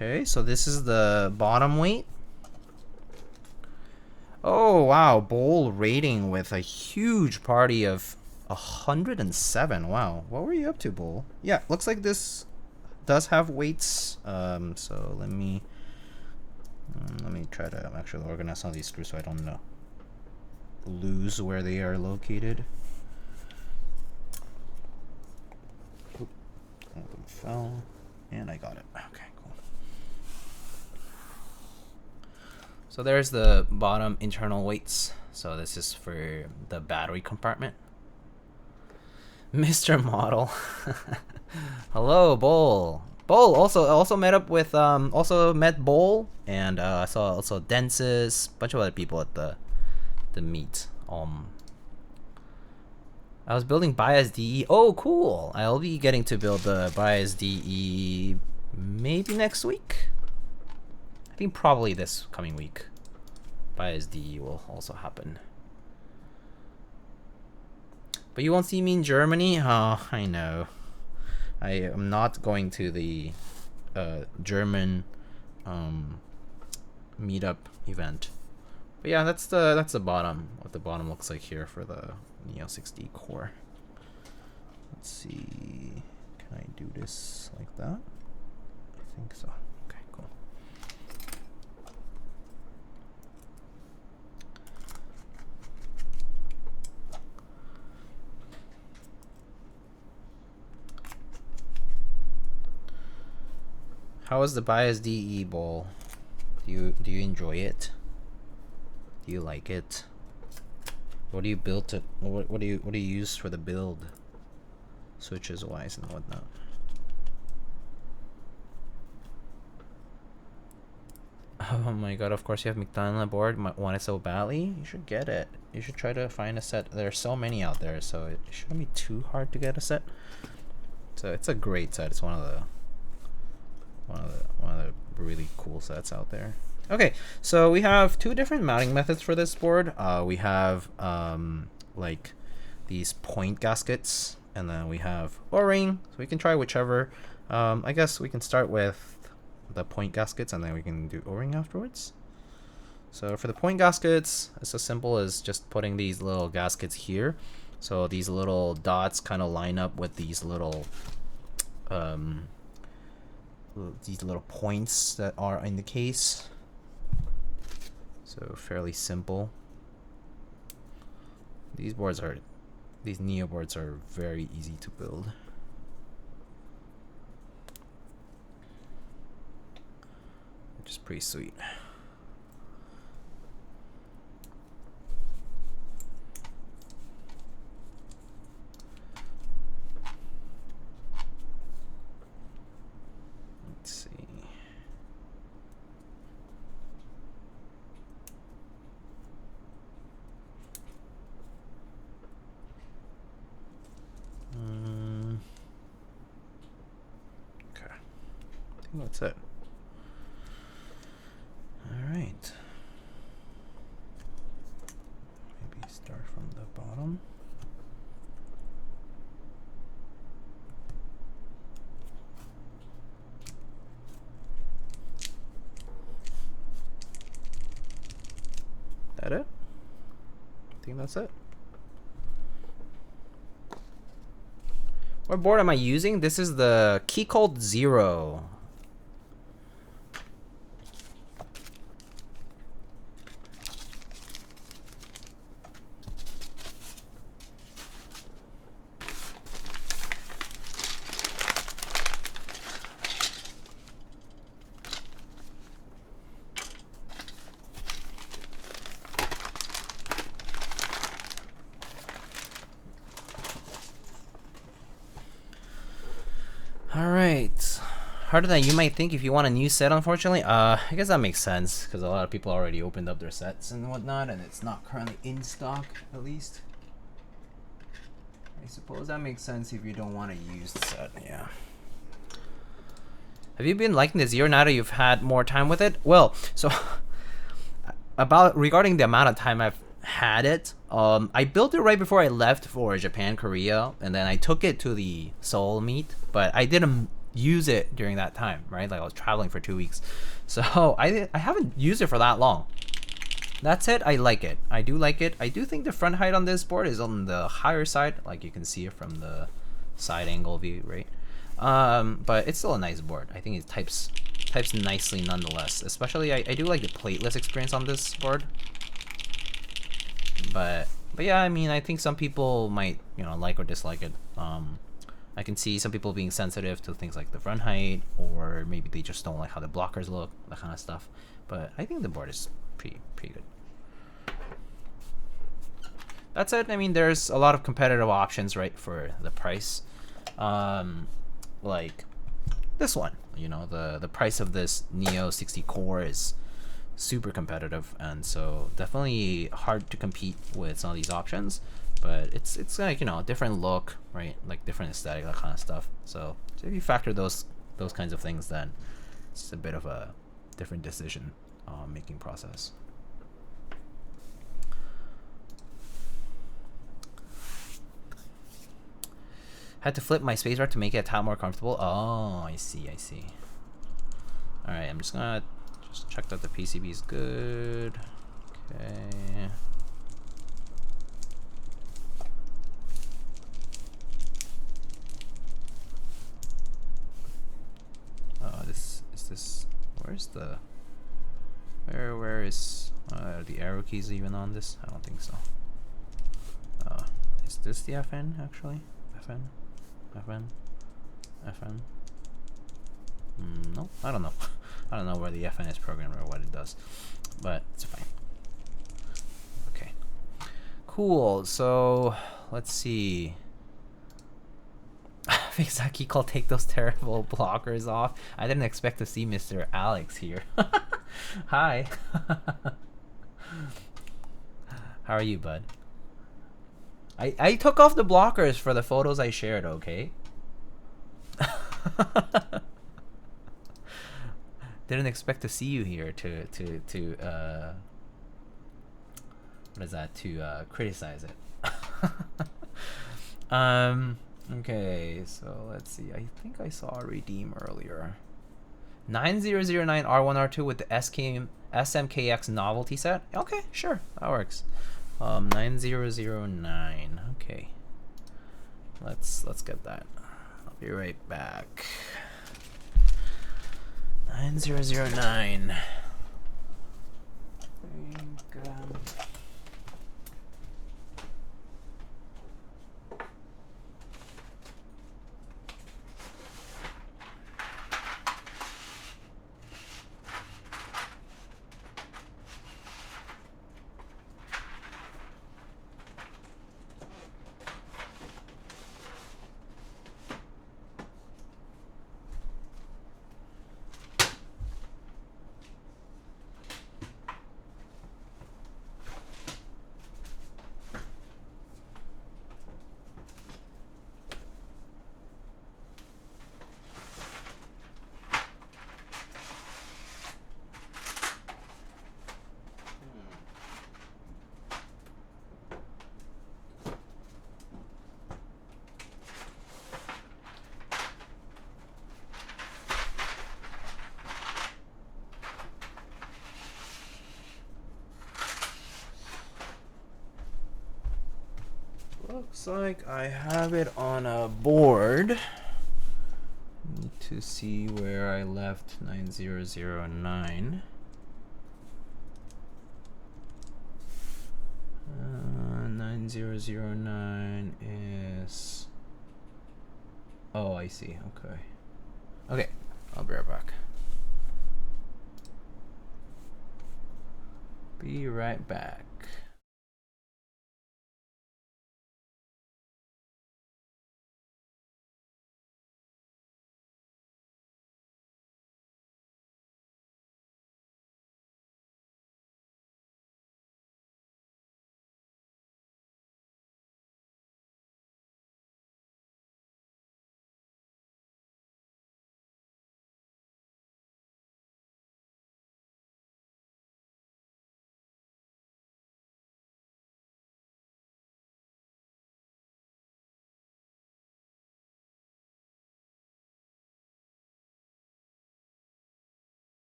Okay, so this is the bottom weight. Oh wow, bowl rating with a huge party of 107. Wow, what were you up to, bowl? Yeah, looks like this does have weights. So let me try to actually organize some of these screws so I don't lose where they are located. Oop, one of them fell, and I got it. Okay. So there's the bottom internal weights. So this is for the battery compartment. Mr. Model. Hello, Bowl. Bowl also met up with also met Bowl, and I saw also Densis, bunch of other people at the meet. I was building Bias DE. Oh, cool! I'll be getting to build the Bias DE maybe next week. I think probably this coming week. Bias DE will also happen. But you won't see me in Germany? Oh, I know. I am not going to the German meetup event. But yeah, that's the bottom. What the bottom looks like here for the Neo60 core. Let's see. Can I do this like that? I think so. Okay, cool. How was the Bias DE bowl? Do you enjoy it? Do you like it? What do you build it? What do you use for the build? Switches wise and whatnot. Oh my god, of course you have McDonald board. Want it so badly? You should get it. You should try to find a set. There are so many out there, so it shouldn't be too hard to get a set. So it's a great set. It's one of the really cool sets out there. Okay, so we have two different mounting methods for this board. We have like these point gaskets, and then we have O-ring. So we can try whichever. I guess we can start with the point gaskets, and then we can do O-ring afterwards. So for the point gaskets, it's as simple as just putting these little gaskets here. So these little dots kind of line up with these little points that are in the case. So fairly simple. These Neo boards are very easy to build. Which is pretty sweet. Let's see. Okay. I think that's it. Alright. Maybe start from the bottom. That it? I think that's it. What board am I using? This is the Keycaps 0. Alright. Harder than you might think if you want a new set, unfortunately. I guess that makes sense, because a lot of people already opened up their sets and whatnot, and it's not currently in stock, at least. I suppose that makes sense if you don't want a used set, yeah. Have you been liking the Zero now that you've had more time with it? Well, so, regarding the amount of time I've had it, I built it right before I left for Japan, Korea, and then I took it to the Seoul meet, but I didn't use it during that time, right? Like I was traveling for 2 weeks, so I haven't used it for that long. That said, I like it. I do like it. I do think the front height on this board is on the higher side, like you can see it from the side angle view, right? But it's still a nice board. I think it types nicely nonetheless. Especially, I do like the plateless experience on this board. But yeah, I mean, I think some people might, like or dislike it. I can see some people being sensitive to things like the front height, or maybe they just don't like how the blockers look, that kind of stuff. But I think the board is pretty good. That said, I mean, there's a lot of competitive options, right, for the price. Like this one, the price of this Neo60 core is super competitive, and so definitely hard to compete with some of these options, but it's like a different look, right, like different aesthetic, that kind of stuff. So if you factor those kinds of things, then it's a bit of a different decision making process. Had to flip my spacebar to make it a tad more comfortable. Oh, I see. All right, I'm just gonna check that the PCB is good. Okay. Oh, where's the, where is the arrow keys even on this? I don't think so. Is this the FN actually? FN? No, I don't know. I don't know where the FN is programmed or what it does, but it's fine. Okay, cool. So let's see. Exactly, call take those terrible blockers off. I didn't expect to see Mr. Alex here. Hi. How are you, bud? I took off the blockers for the photos I shared, okay? Didn't expect to see you here to what is that, to criticize it. Okay, so let's see. I think I saw a redeem earlier. 9009 R1 R2 with the SMKX novelty set. Okay, sure, that works. 9009. Okay, let's get that. I'll be right back. 9009. Looks like I have it on a board. Need to see where I left 9009. 9009 is... Oh, I see. Okay. Okay, I'll be right back. Be right back.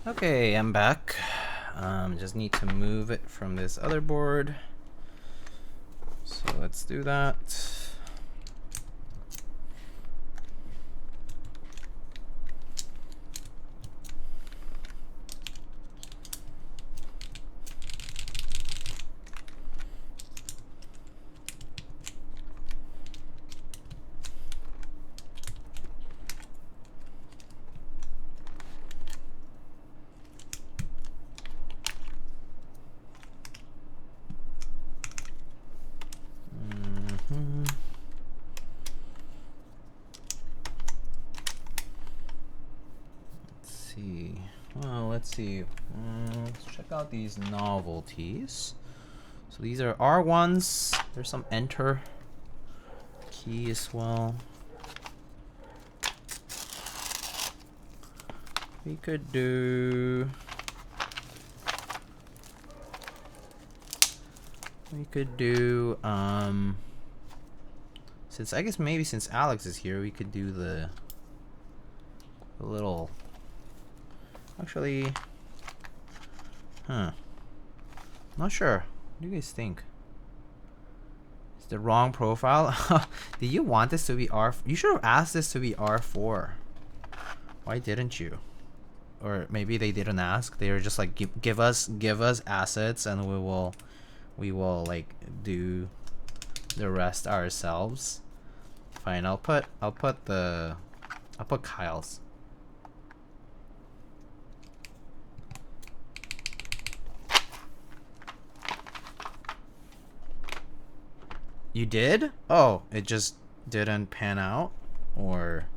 Okay, I'm back. Just need to move it from this other board. So let's do that. Let's see. Let's check out these novelties. So these are R1s. There's some enter key as well. We could do We could do since I guess maybe since Alex is here, we could do the little. Actually, not sure. What do you guys think? It's the wrong profile. Did you want this to be R? You should have asked this to be R4. Why didn't you? Or maybe they didn't ask. They were just like, give us assets, and we will like do the rest ourselves. Fine. I'll put Kyle's. You did? Oh, it just didn't pan out? Or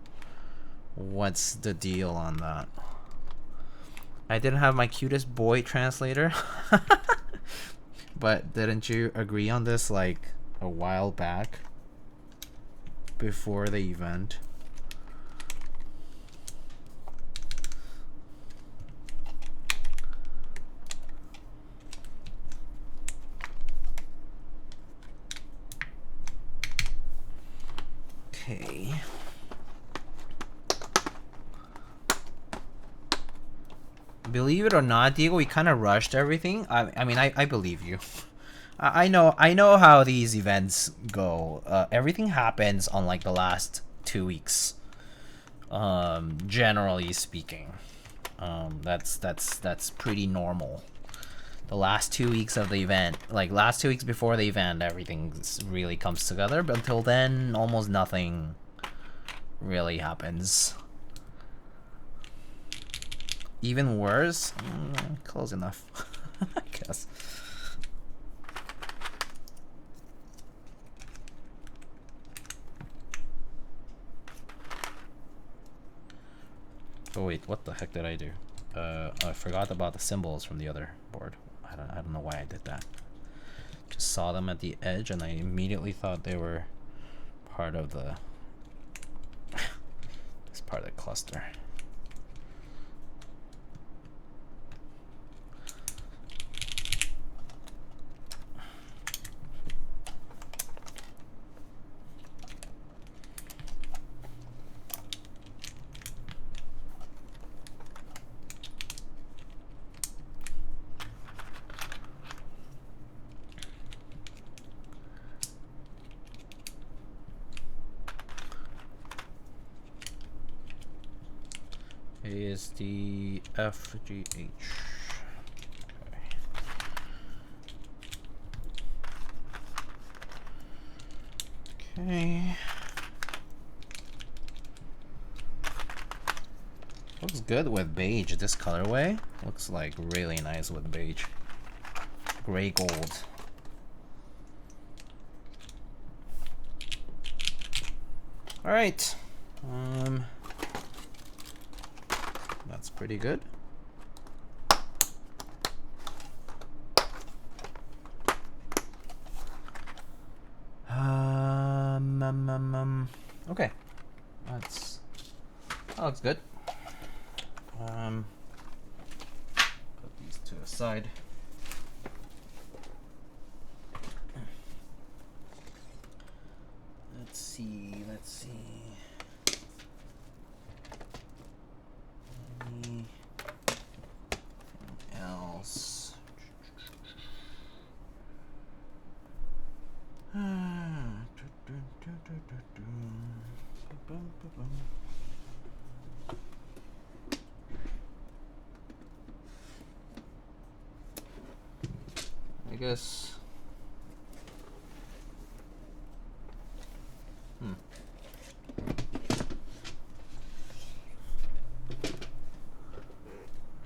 what's the deal on that? I didn't have my cutest boy translator. But didn't you agree on this like a while back? Before the event? Okay. Believe it or not, Diego, we kind of rushed everything. I mean, I believe you. I know how these events go. Everything happens on like the last 2 weeks. Generally speaking, that's pretty normal. The last 2 weeks of the event, like last 2 weeks before the event, everything really comes together. But until then, almost nothing really happens. Even worse? Close enough, I guess. Oh wait, what the heck did I do? I forgot about the symbols from the other board. I don't know why I did that. Just saw them at the edge and I immediately thought they were part of the this part of the cluster. Is the FGH. Okay. Looks good with beige. This colorway looks like really nice with beige. Gray gold. All right. That's pretty good. Okay. That looks good. Put these to the side. Let's see. Anything else? I guess.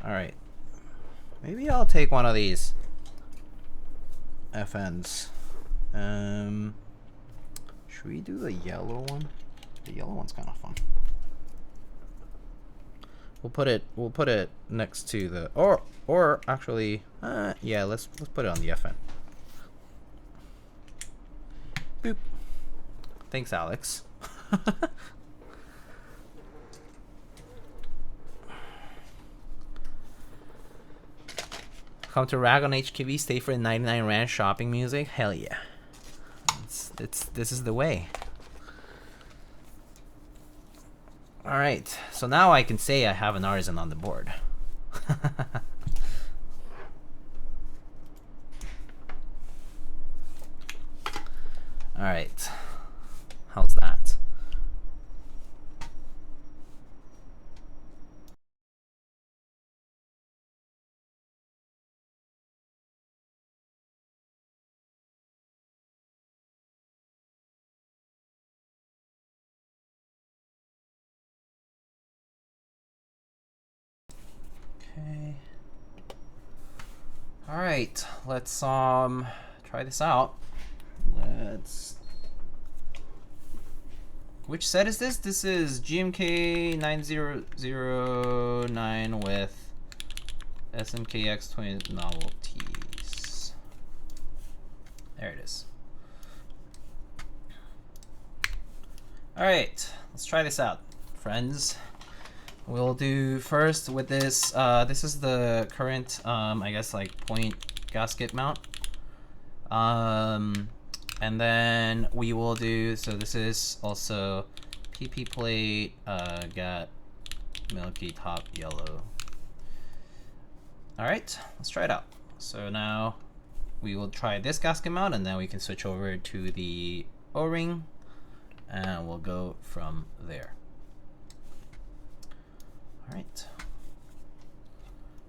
All right. Maybe I'll take one of these FNs. Should we do the yellow one? The yellow one's kind of fun. We'll put it next to the or actually yeah, let's put it on the FN. Boop. Thanks, Alex. Come to Rag on HKV, stay for the 99 Rand shopping music. Hell yeah. This is the way. Alright, so now I can say I have an artisan on the board. Alright. How's that? Okay. Alright, let's try this out. Which set is this? This is GMK 9009 with SMKX 20 novelties. There it is. Alright, let's try this out, friends. We'll do first with this. This is the current, I guess, like point gasket mount. And then we will do, so this is also PP plate, got Milky top yellow. All right, let's try it out. So now we will try this gasket mount, and then we can switch over to the O-ring, and we'll go from there. All right,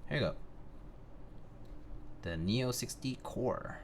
here you go. The Neo60 core.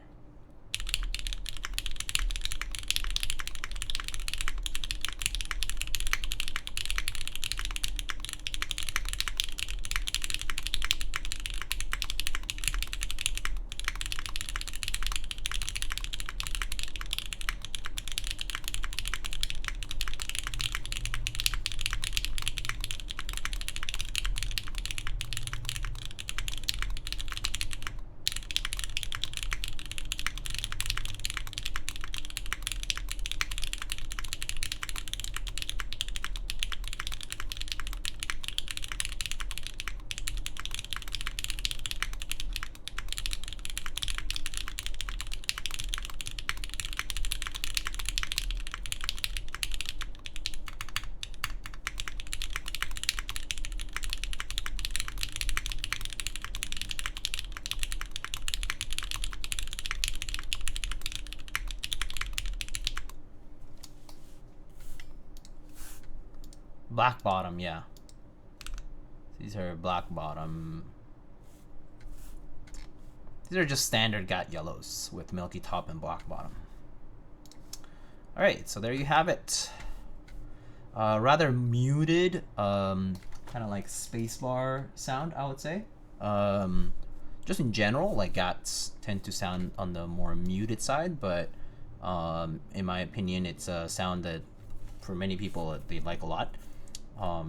Black bottom, yeah. These are black bottom. These are just standard GAT yellows with milky top and black bottom. All right, so there you have it. Rather muted, kind of like spacebar sound, I would say. Just in general, like GATs tend to sound on the more muted side, but in my opinion, it's a sound that for many people they like a lot.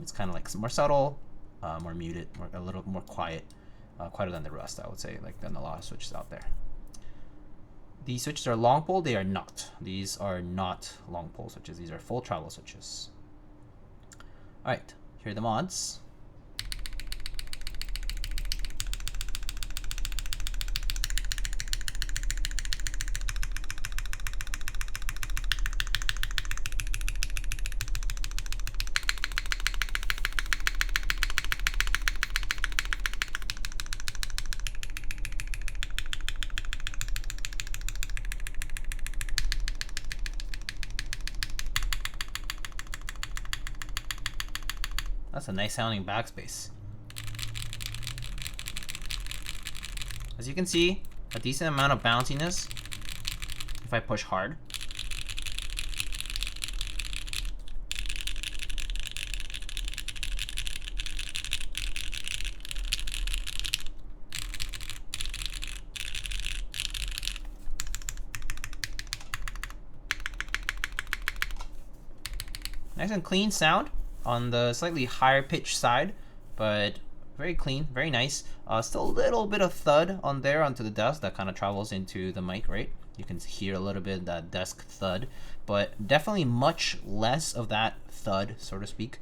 It's kind of like more subtle, more muted, a little more quiet, quieter than the rest, I would say, like than a lot of switches out there. These switches are long pole, they are not. These are not long pole switches, these are full travel switches. All right, here are the mods. That's a nice sounding backspace. As you can see, a decent amount of bounciness if I push hard. Nice and clean sound on the slightly higher pitch side, but very clean, very nice. Still a little bit of thud on there onto the desk that kind of travels into the mic, right? You can hear a little bit of that desk thud, but definitely much less of that thud, so to speak,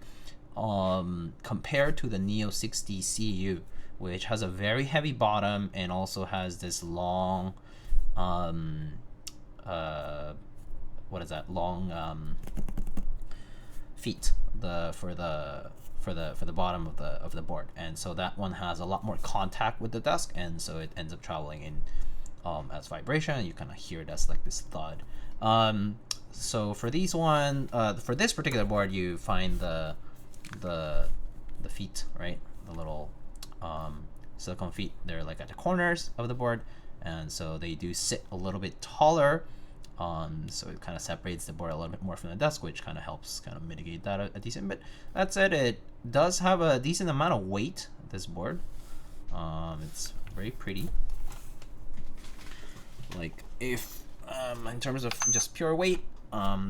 compared to the Neo60 CU, which has a very heavy bottom and also has this long, what is that? Long feet for the bottom of the board, and so that one has a lot more contact with the desk, and so it ends up traveling in as vibration, and you kind of hear it as like this thud. So for these one, for this particular board, you find the feet, right? The little silicone feet. They're like at the corners of the board, and so they do sit a little bit taller. So it kind of separates the board a little bit more from the desk, which kind of helps kind of mitigate that a decent bit. That said, it does have a decent amount of weight, this board. It's very pretty. Like if in terms of just pure weight,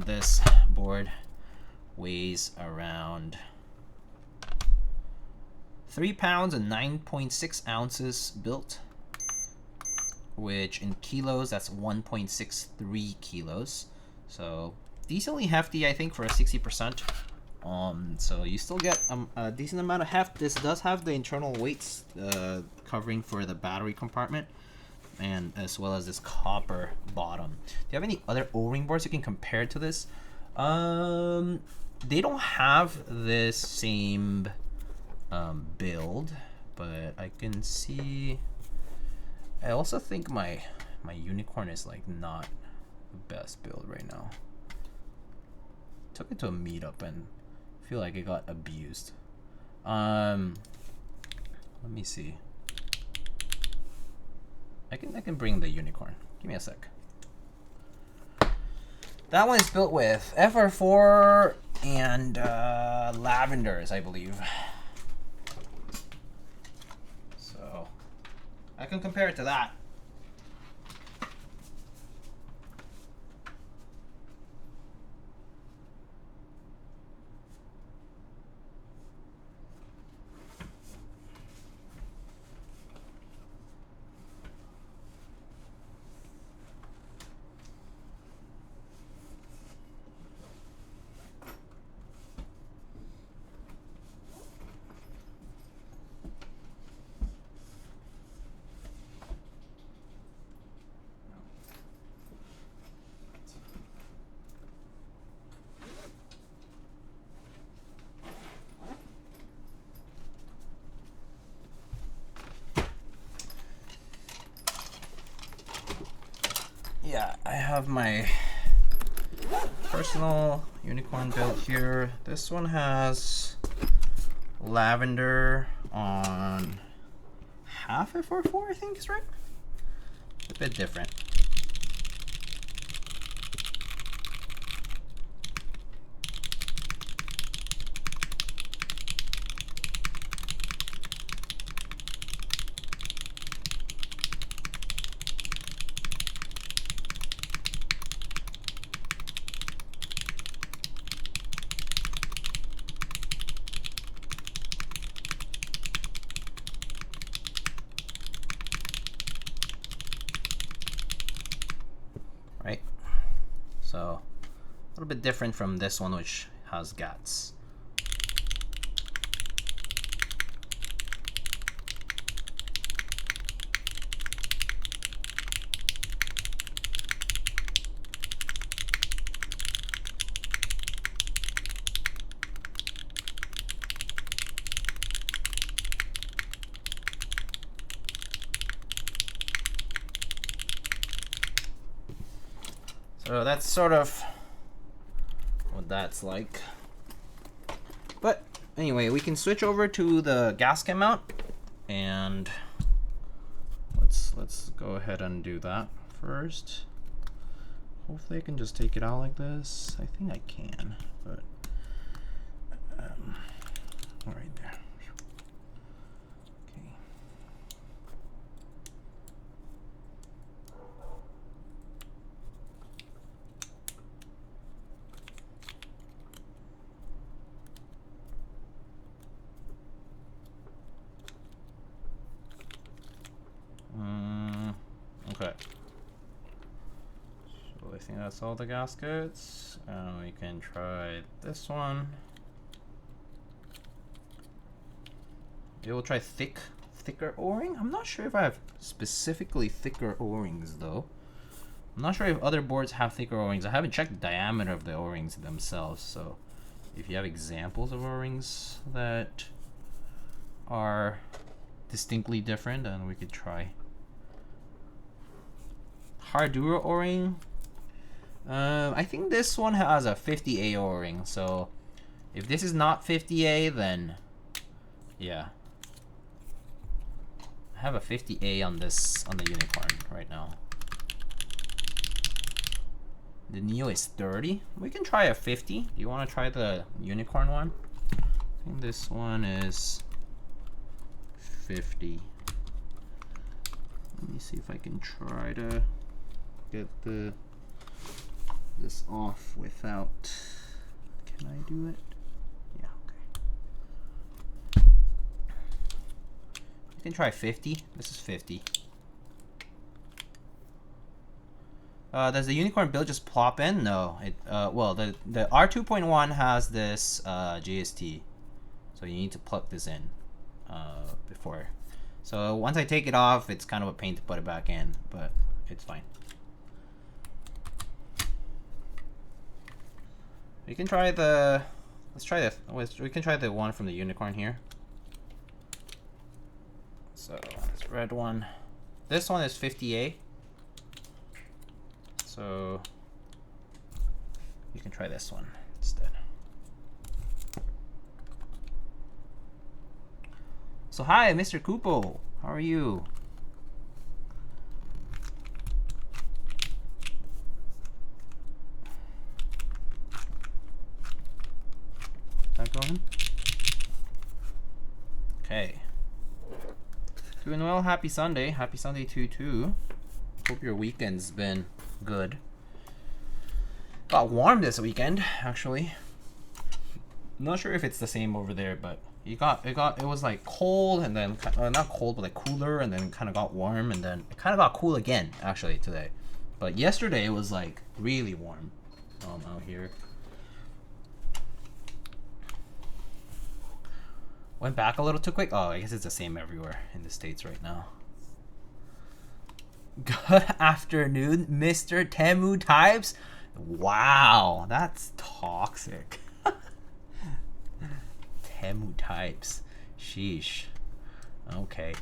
this board weighs around 3 pounds and 9.6 ounces built, which in kilos, that's 1.63 kilos. So decently hefty, I think, for a 60%. So you still get a decent amount of heft. This does have the internal weights covering for the battery compartment, and as well as this copper bottom. Do you have any other O-ring boards you can compare to this? They don't have this same build, but I can see. I also think my unicorn is like not the best build right now. Took it to a meetup and I feel like it got abused. Let me see. I can bring the unicorn. Give me a sec. That one is built with FR4 and lavenders, I believe. So I can compare it to that. Yeah, I have my personal unicorn build here. This one has lavender on half FR4, I think is right. A bit different. Right? So a little bit different from this one, which has GATs. So that's sort of what that's like. But anyway, we can switch over to the gasket mount, and let's go ahead and do that first. Hopefully I can just take it out like this. I think I can, but right there. Okay. Okay. So I think that's all the gaskets. We can try this one. We will try thick thicker O-ring. I'm not sure if I have specifically thicker O-rings though. I'm not sure if other boards have thicker O-rings. I haven't checked the diameter of the O-rings themselves, so if you have examples of O-rings that are distinctly different, then we could try. Hardura O-ring. I think this one has a 50A O-ring, so if this is not 50A, then yeah. I have a 50A on this, on the unicorn right now. The Neo is 30. We can try a 50. Do you want to try the unicorn one? I think this one is 50. Let me see if I can try to get this off without. Can I do it? Yeah, okay. You can try 50. This is 50. Does the unicorn build just plop in? No. It well, the R2.1 has this GST, so you need to plug this in before. So once I take it off, it's kind of a pain to put it back in, but it's fine. We can try the. Let's try the. We can try the one from the unicorn here. So this red one. This one is 50A. So you can try this one instead. So hi, Mr. Kupo. How are you? Is that going? Okay. Doing well. Happy Sunday. Happy Sunday to you too. Hope your weekend's been good. Got warm this weekend, actually. Not sure if it's the same over there, but it was like cold and then not cold, but like cooler, and then kind of got warm, and then it kind of got cool again actually today. But yesterday it was like really warm out here. Went back a little too quick. Oh, I guess it's the same everywhere in the States right now. Good afternoon, Mr. Temu Types. Wow, that's toxic. Temu Types. Sheesh. Okay.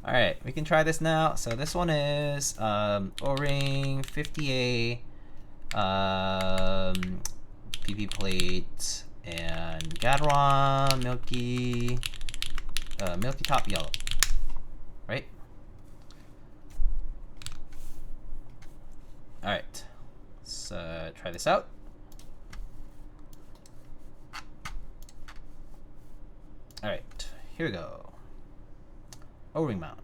Alright, we can try this now. So this one is O-ring, 50A, PP plate, and Gateron, Milky, Milky top yellow. Right? Alright, let's try this out. Alright, here we go. O-ring mount.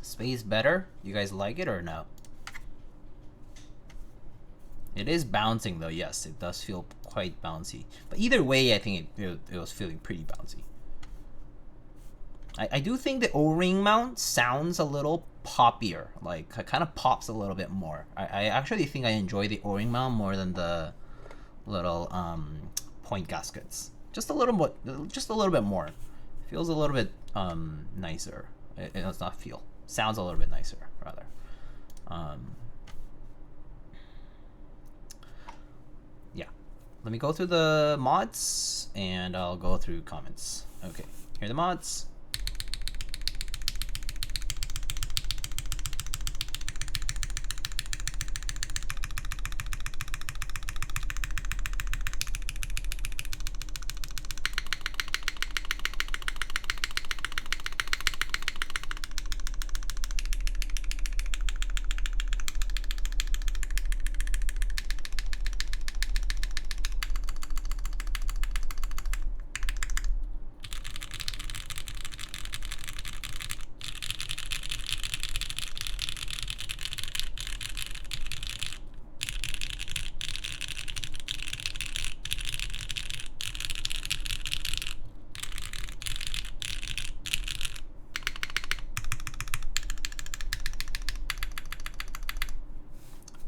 Space better? You guys like it or no? It is bouncing though, yes, it does feel quite bouncy. But either way, I think it was feeling pretty bouncy. I do think the O-ring mount sounds a little poppier, like it kind of pops a little bit more. I actually think I enjoy the O-ring mount more than the little point gaskets. Just a little bit more. Feels a little bit nicer. It does not feel. Sounds a little bit nicer, rather. Yeah. let me go through the mods and I'll go through comments. Okay, here are the mods.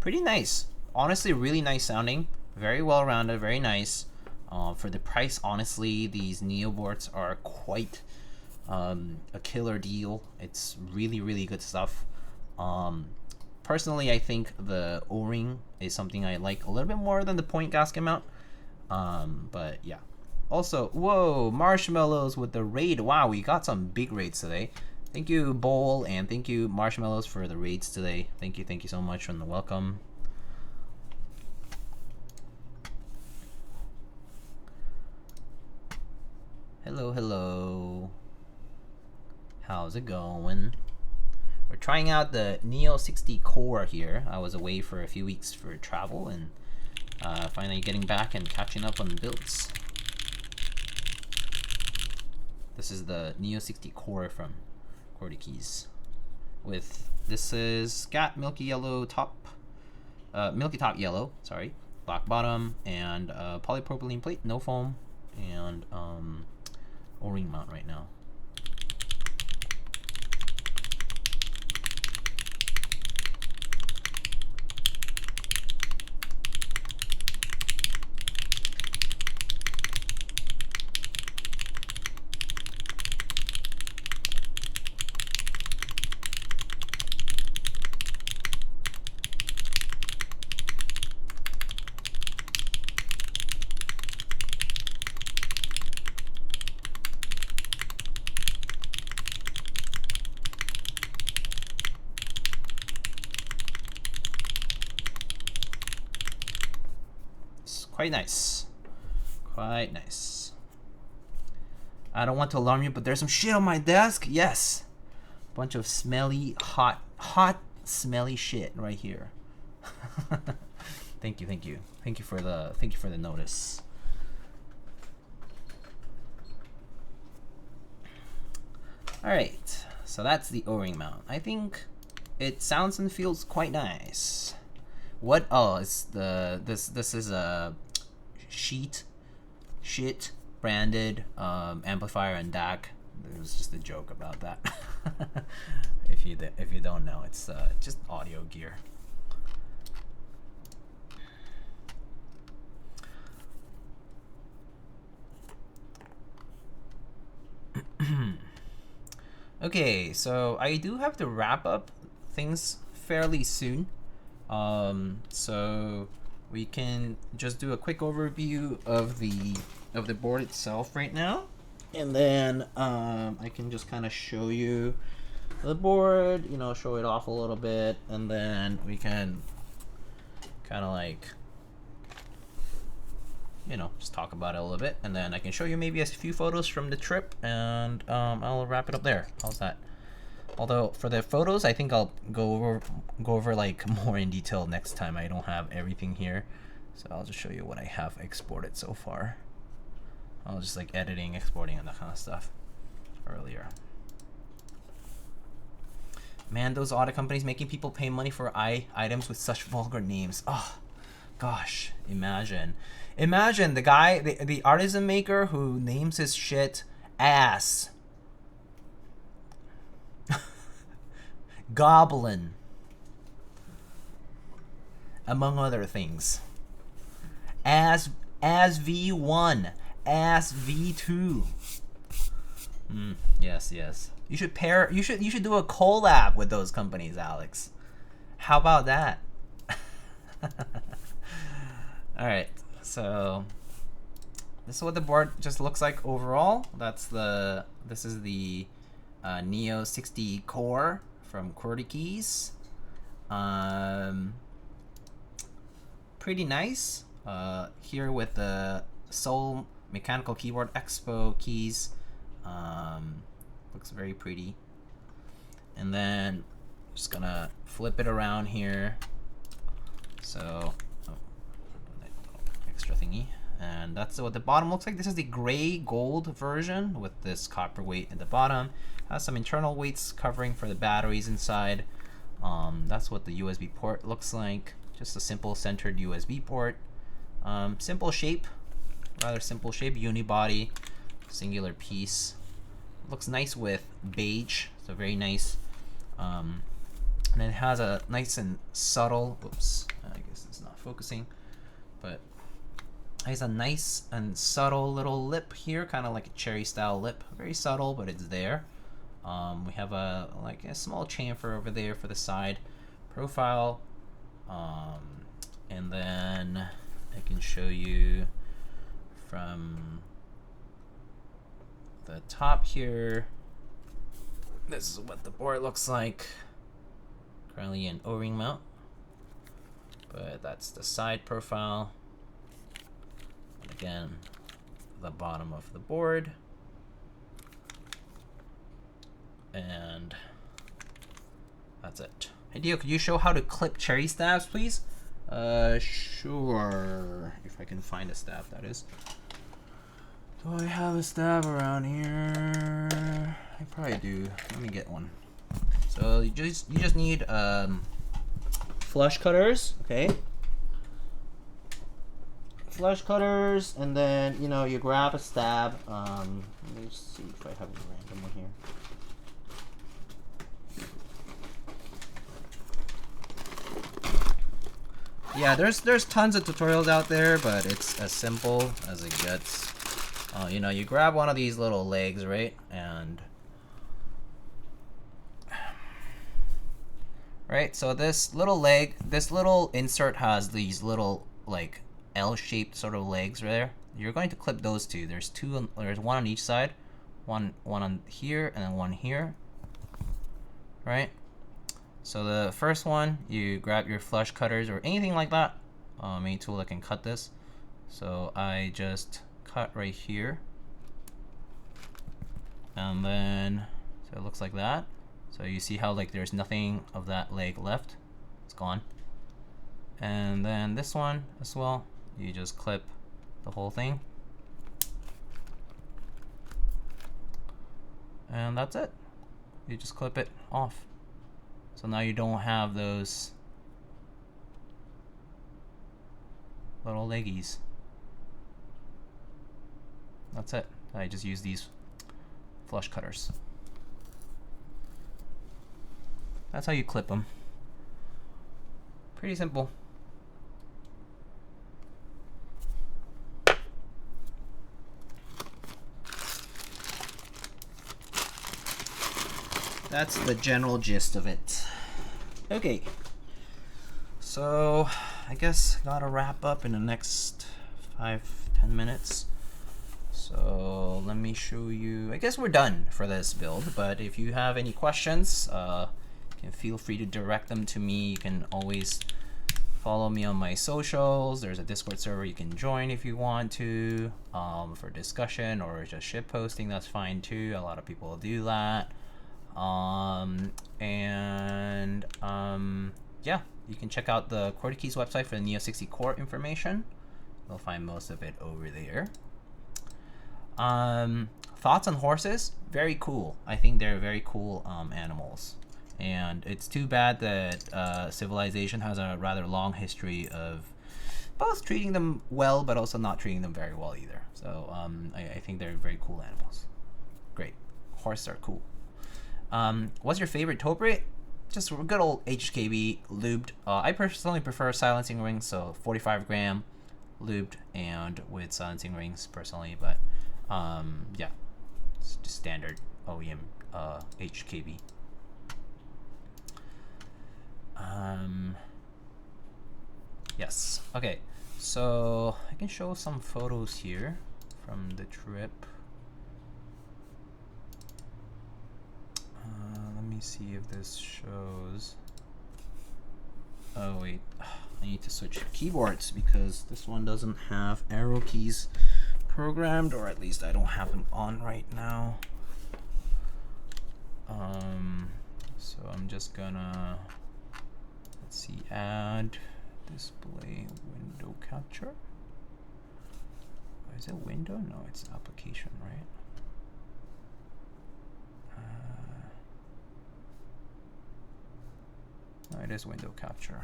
Pretty nice, honestly, really nice sounding, very well rounded, very nice. For the price, honestly, these Neo boards are quite a killer deal. It's really good stuff. Personally, I think the O-ring is something I like a little bit more than the point gasket mount. But yeah. Also, whoa, marshmallows with the raid. Wow, we got some big raids today. Thank you, Bowl, and thank you, Marshmallows, for the raids today. Thank you so much for the welcome. Hello. How's it going? We're trying out the Neo60 core here. I was away for a few weeks for travel and finally getting back and catching up on builds. This is the Neo60 core from qwertykeys. This is got Milky yellow top, Milky top yellow, sorry, black bottom, and polypropylene plate, no foam, and O-ring mount right now. Quite nice. Quite nice. I don't want to alarm you, but there's some shit on my desk. Yes. Bunch of smelly, hot, smelly shit right here. Thank you. Thank you for the notice. All right. So that's the O-ring mount. I think it sounds and feels quite nice. What? Oh, it's this is a shit branded amplifier and DAC. It was just a joke about that. if you don't know, it's just audio gear. Okay, so I do have to wrap up things fairly soon. So we can just do a quick overview of the board itself right now, and then I can just kind of show you the board, you know, show it off a little bit, and then we can kind of like, you know, just talk about it a little bit, and then I can show you maybe a few photos from the trip, and I'll wrap it up there. How's that? Although for the photos, I think I'll go over like more in detail next time. I don't have everything here, so I'll just show you what I have exported so far. I was just like editing, exporting, and that kind of stuff earlier. Man, those auto companies making people pay money for items with such vulgar names. Oh, gosh, imagine the guy, the artisan maker who names his shit ass. Goblin, among other things. As V1, as V2. Yes. You should pair. You should do a collab with those companies, Alex. How about that? All right. So this is what the board just looks like overall. This is the Neo60 core from qwertykeys. Pretty nice. Here with the Soul Mechanical Keyboard Expo keys. Looks very pretty. And then just gonna flip it around here. So, extra thingy. And that's what the bottom looks like. This is the gray gold version with this copper weight at the bottom. Has some internal weights covering for the batteries inside. That's what the USB port looks like. Just a simple centered USB port. Simple shape, rather simple shape, unibody, singular piece. Looks nice with beige, so very nice. And it has a nice and subtle, oops, I guess it's not focusing, but it has a nice and subtle little lip here, kind of like a cherry style lip. Very subtle, but it's there. We have a small chamfer over there for the side profile. And then I can show you from the top here. This is what the board looks like. Currently an O-ring mount, but that's the side profile. And again, the bottom of the board. And that's it. Hey Dio, could you show how to clip cherry stabs, please? Sure. If I can find a stab, that is. Do I have a stab around here? I probably do. Let me get one. So you just need flush cutters, okay? Flush cutters, and then you grab a stab. Let me see if I have a random one here. Yeah, there's tons of tutorials out there, but it's as simple as it gets. You grab one of these little legs, right? And right, so this little leg, this little insert has these little like L-shaped sort of legs right there. You're going to clip those two. There's one on each side, one on here and then one here, right? So the first one, you grab your flush cutters or anything like that, any tool that can cut this. So I just cut right here, and then so it looks like that. So you see how like there's nothing of that leg left, it's gone. And then this one as well, you just clip the whole thing, and that's it. You just clip it off. So now you don't have those little leggies. That's it. I just use these flush cutters. That's how you clip them. Pretty simple. That's the general gist of it. Okay, so I guess gotta wrap up in the next 5-10 minutes. So let me show you. I guess we're done for this build, but if you have any questions, you can feel free to direct them to me. You can always follow me on my socials. There's a Discord server you can join if you want to, for discussion or just shit posting. That's fine too. A lot of people do that. Yeah, you can check out the qwertykeys website for the Neo60 core information. You'll find most of it over there. Thoughts on horses? Very cool. I think they're very cool animals. And it's too bad that civilization has a rather long history of both treating them well, but also not treating them very well either. So I think they're very cool animals. Great. Horses are cool. What's your favorite tope rate? Just a good old HKB lubed. I personally prefer silencing rings, so 45 gram lubed and with silencing rings personally, but yeah, it's just standard OEM HKB. Yes. Okay. So I can show some photos here from the trip. Let me see if this shows. Oh wait, I need to switch keyboards because this one doesn't have arrow keys programmed, or at least I don't have them on right now. So I'm just gonna, let's see, add display window capture. Is it window? No, it's application, right? No, it is window capture.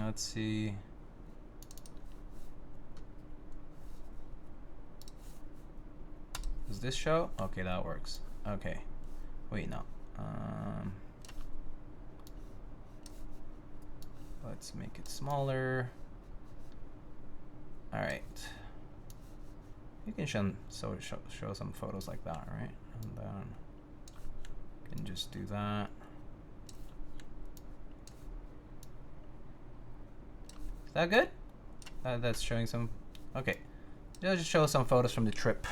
Let's see. Does this show? Okay, that works. Okay. Wait, no. Let's make it smaller. All right. You can show some photos like that, right? And then you can just do that. Is that good? That's showing some. Okay. I'll just show some photos from the trip.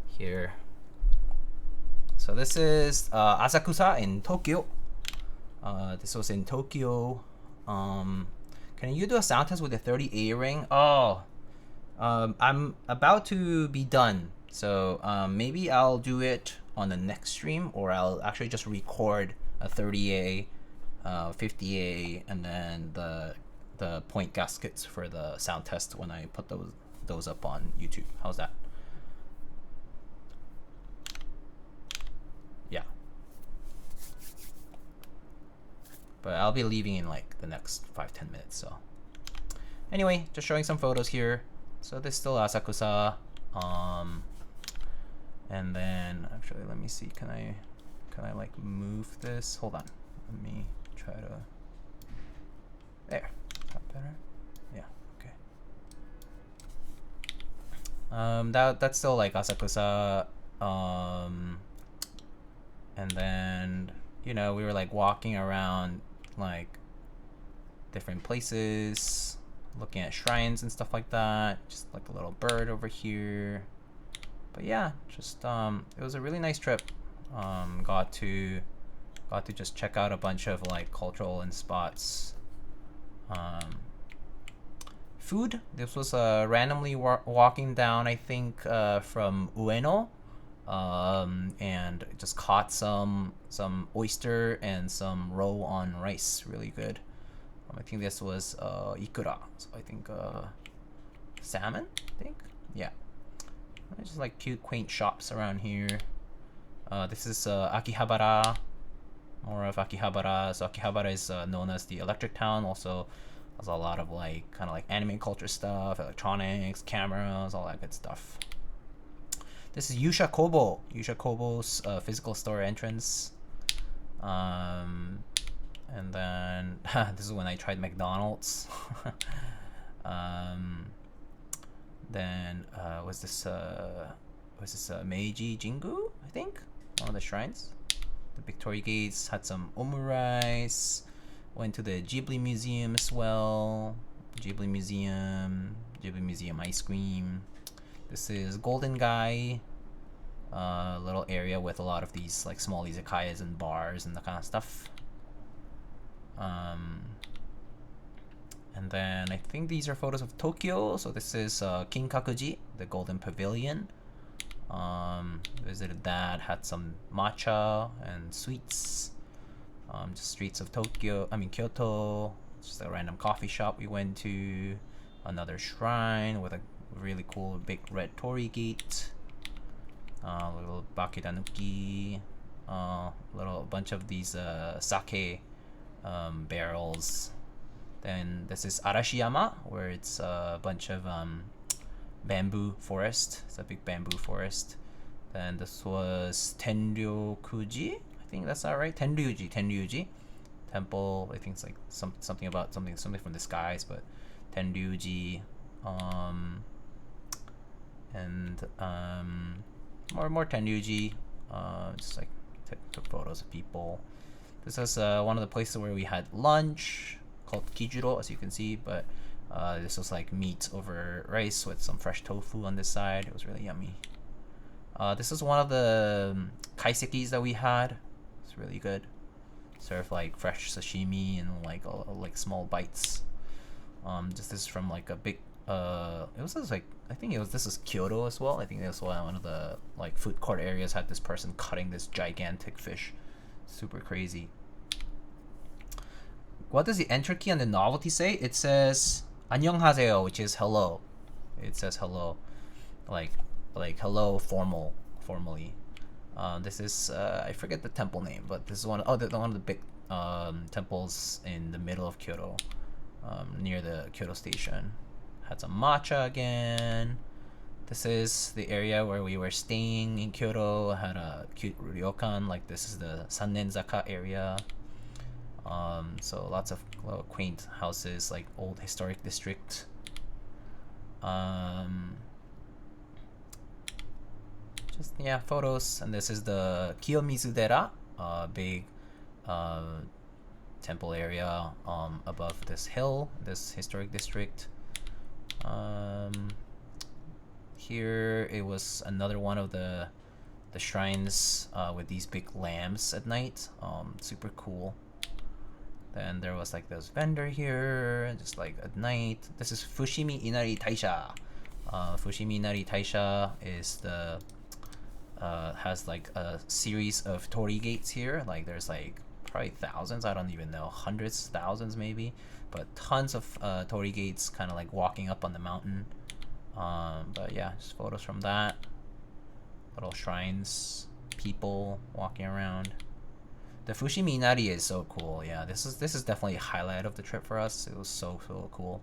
Here. So this is Asakusa in Tokyo. This was in Tokyo. Can you do a sound test with a 30A ring? Oh, I'm about to be done. So maybe I'll do it on the next stream, or I'll actually just record a 30A, 50A, and then the point gaskets for the sound test when I put those up on YouTube. How's that? Yeah. But I'll be leaving in like the next 5-10 minutes. So anyway, just showing some photos here. So this is still Asakusa. And then actually, let me see. Can I like move this? Hold on. Let me try to. There. Is that better? Yeah. Okay. That's still like Asakusa. And then, you know, we were like walking around like different places, looking at shrines and stuff like that. Just like a little bird over here. But yeah, just it was a really nice trip. Got to just check out a bunch of like cultural and spots. Food. This was randomly walking down, I think, from Ueno. And just caught some oyster and some roe on rice. Really good. I think this was ikura. So I think salmon. I think, yeah. Just like cute, quaint shops around here. This is Akihabara. More of Akihabara. So Akihabara is known as the electric town. Also has a lot of like kind of like anime culture stuff, electronics, cameras, all that good stuff. This is Yusha Kobo. Yusha Kobo's physical store entrance. And then this is when I tried McDonald's. Then was this Meiji Jingu? I think one of the shrines. The Victoria Gates had some omurice. Went to the Ghibli Museum as well. Ghibli Museum ice cream. This is Golden Guy, little area with a lot of these like small izakayas and bars and that kind of stuff. And then I think these are photos of Tokyo. So this is Kinkakuji, the Golden Pavilion. Visited that, had some matcha and sweets. Just streets of Kyoto. Just a random coffee shop we went to. Another shrine with a really cool big red torii gate. Little bakedanuki. Little bunch of these sake barrels. Then this is Arashiyama, where it's a bunch of bamboo forest. It's a big bamboo forest. Then this was Tenryokuji. I think that's all right. Tenryuji. temple. I think it's like something about something from the skies, but Tenryuji, and more Tenryuji. Just like took photos of people. This is one of the places where we had lunch called Kijuro, as you can see, but this was like meat over rice with some fresh tofu on this side. It was really yummy. This is one of the kaisekis that we had. It's really good. Serve like fresh sashimi and like small bites. This is from like a big. It was just like I think this is Kyoto as well. I think that's one of the like food court areas had this person cutting this gigantic fish. Super crazy. What does the enter key on the novelty say? It says 안녕하세요, which is hello. It says hello, like hello formally. This is I forget the temple name, but this is one of the big temples in the middle of Kyoto, near the Kyoto station. Had some matcha again. This is the area where we were staying in Kyoto. Had a cute ryokan, like this is the Sannenzaka area. So lots of little quaint houses, like old historic district. Just yeah, photos. And this is the Kiyomizu-dera, big temple area above this hill, this historic district. Here it was another one of the shrines with these big lamps at night. Super cool. Then there was like this vendor here, just like at night. This is Fushimi Inari Taisha. Fushimi Inari Taisha is the has like a series of torii gates here. Like there's like probably thousands, I don't even know, hundreds, thousands maybe, but tons of torii gates kind of like walking up on the mountain. But yeah, just photos from that. Little shrines, people walking around. The Fushimi Inari is so cool. Yeah, this is definitely a highlight of the trip for us. It was so cool.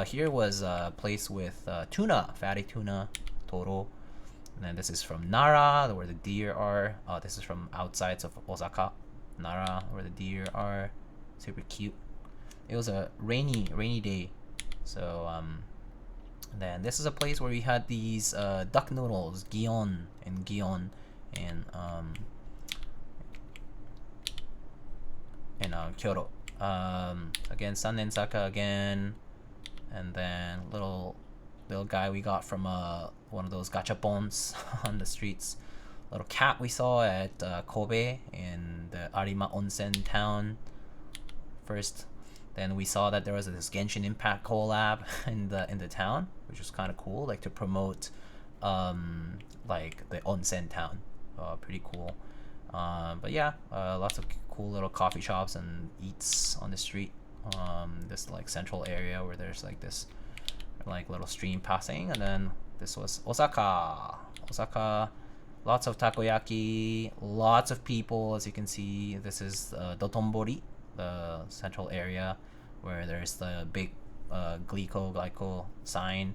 Here was a place with tuna, fatty tuna, toro. And then this is from Nara, where the deer are. This is from outsides of Osaka, Nara, where the deer are. Super cute. It was a rainy day, so then this is a place where we had these duck noodles, Gion, and Kyoto. Again, Sannenzaka again, and then little guy we got from one of those gachapons on the streets. Little cat we saw at Kobe in the Arima Onsen town first. Then we saw that there was this Genshin Impact collab in the town, which was kind of cool, like to promote like the onsen town. Pretty cool. But yeah, lots of cool little coffee shops and eats on the street. This like central area where there's like this like little stream passing. And then this was Osaka. Lots of takoyaki, lots of people, as you can see. This is Dotonbori, the central area where there's the big glyco sign,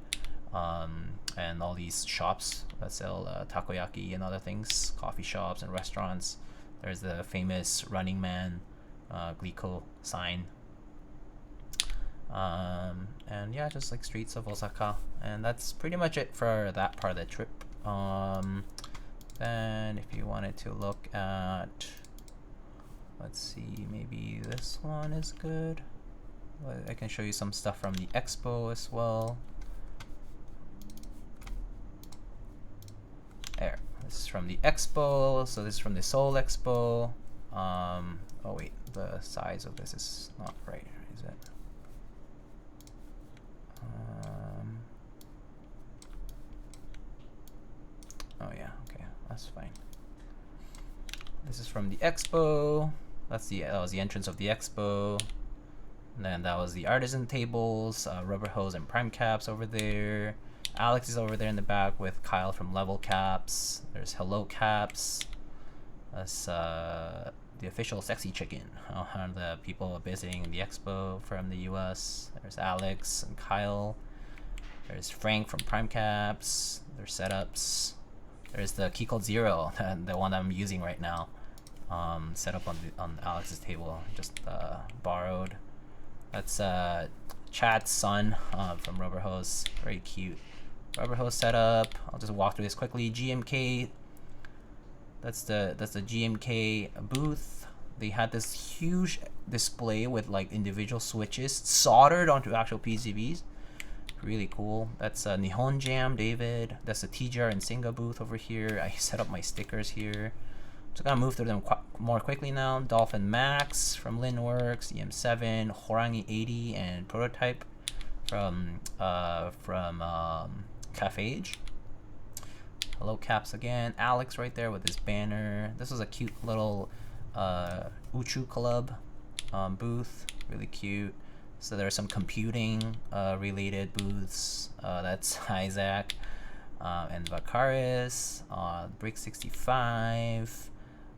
and all these shops that sell takoyaki and other things, coffee shops and restaurants. There's the famous Running Man glyco sign. And yeah, just like streets of Osaka. And that's pretty much it for that part of the trip. Then if you wanted to look at, let's see, maybe this one is good. I can show you some stuff from the expo as well. There, this is from the expo. So this is from the Seoul Expo. Oh wait, the size of this is not right, is it? Oh yeah, okay, that's fine. This is from the expo. That was the entrance of the expo. And then that was the artisan tables, rubber hose and prime caps over there. Alex is over there in the back with Kyle from Level Caps. There's Hello Caps. That's the official sexy chicken. The people visiting the expo from the US. There's Alex and Kyle. There's Frank from Prime Caps. There's setups. There's the key code 0, the one I'm using right now. set up on Alex's table. Just borrowed. That's Chad's son from Rubber Hose. Very cute Rubber Hose setup. I'll just walk through this quickly. GMK. That's the GMK booth. They had this huge display with like individual switches soldered onto actual PCBs. Really cool. That's Nihon Jam, David. That's the TGR and Singa booth over here. I set up my stickers here. So I'm gonna move through them more quickly now. Dolphin Max from Linworks, EM7, Horangi 80, and Prototype from Cafage. Hello Caps again. Alex right there with his banner. This was a cute little Uchu Club booth. Really cute. So there are some computing related booths. That's Isaac and Vakaris, Brick 65,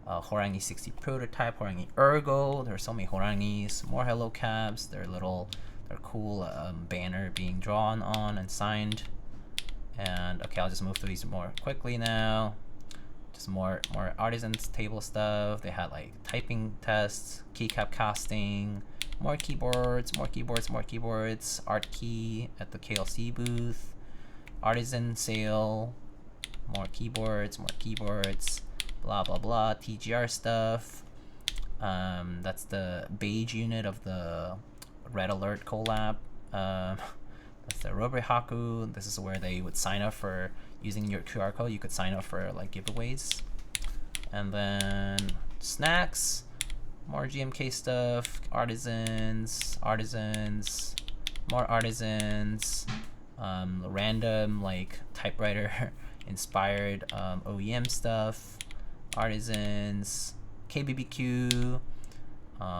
Horangi 60 Prototype, Horangi Ergo. There are so many Horangis. More Hello Caps. Their cool banner being drawn on and signed. And okay, I'll just move through these more quickly now. Just more artisans table stuff. They had like typing tests, keycap casting, more keyboards, art key at the KLC booth, artisan sale, more keyboards, blah blah blah, TGR stuff. That's the beige unit of the Red Alert collab. That's the Robre Haku. This is where they would sign up for using your QR code. You could sign up for like giveaways. And then snacks, more GMK stuff, artisans, more artisans, random like typewriter inspired OEM stuff, artisans, KBBQ,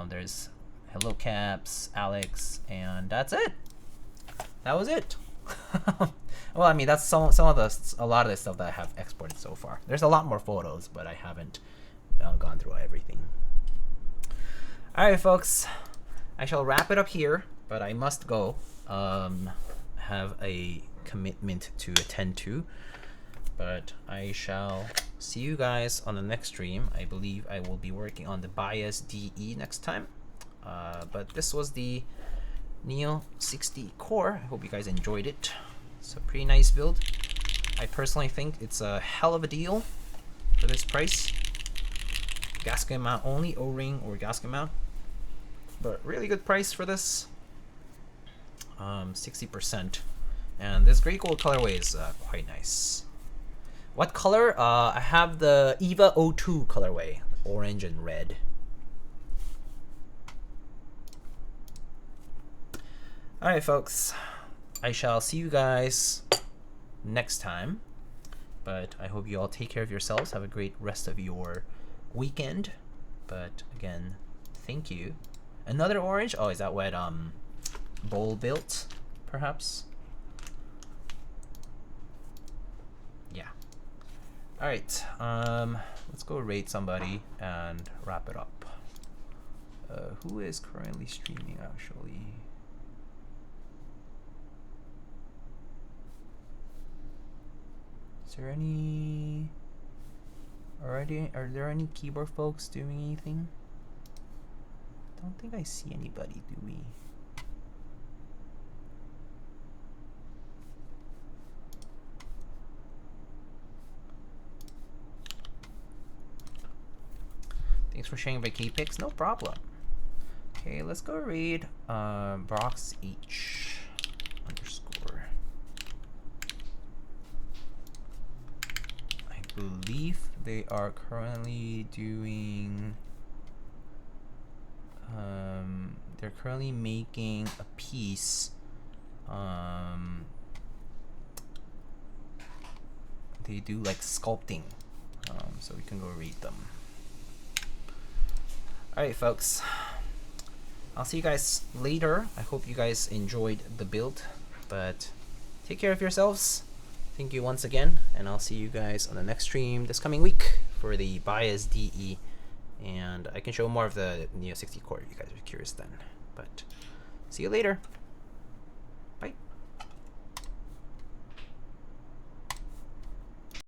there's Hello Caps, Alex, and that's it. That was it. Well, I mean, that's a lot of the stuff that I have exported so far. There's a lot more photos, but I haven't gone through everything. All right, folks, I shall wrap it up here, but I must go. Have a commitment to attend to, but I shall see you guys on the next stream. I believe I will be working on the Bias DE next time. But this was the Neo60 core. I hope you guys enjoyed it. It's a pretty nice build. I personally think it's a hell of a deal for this price. Gasket mount only, O-ring or gasket mount, but really good price for this. 60%, and this gray gold colorway is quite nice. What color? I have the EVA 02 colorway, orange and red. Alright folks, I shall see you guys next time, but I hope you all take care of yourselves, have a great rest of your weekend. But again, thank you. Another orange? Oh, is that what Bowl built, perhaps? Yeah. Alright, let's go rate somebody and wrap it up. Who is currently streaming actually? Is there any are there any keyboard folks doing anything? I don't think I see anybody, do we? Thanks for sharing by Keypics, no problem. Okay, let's go read Brox H _ I believe they are currently doing they're currently making a piece. They do like sculpting, so we can go read them. Alright folks, I'll see you guys later. I hope you guys enjoyed the build, but take care of yourselves. Thank you once again, and I'll see you guys on the next stream this coming week for the Bias DE, and I can show more of the Neo60 core if you guys are curious then. But see you later.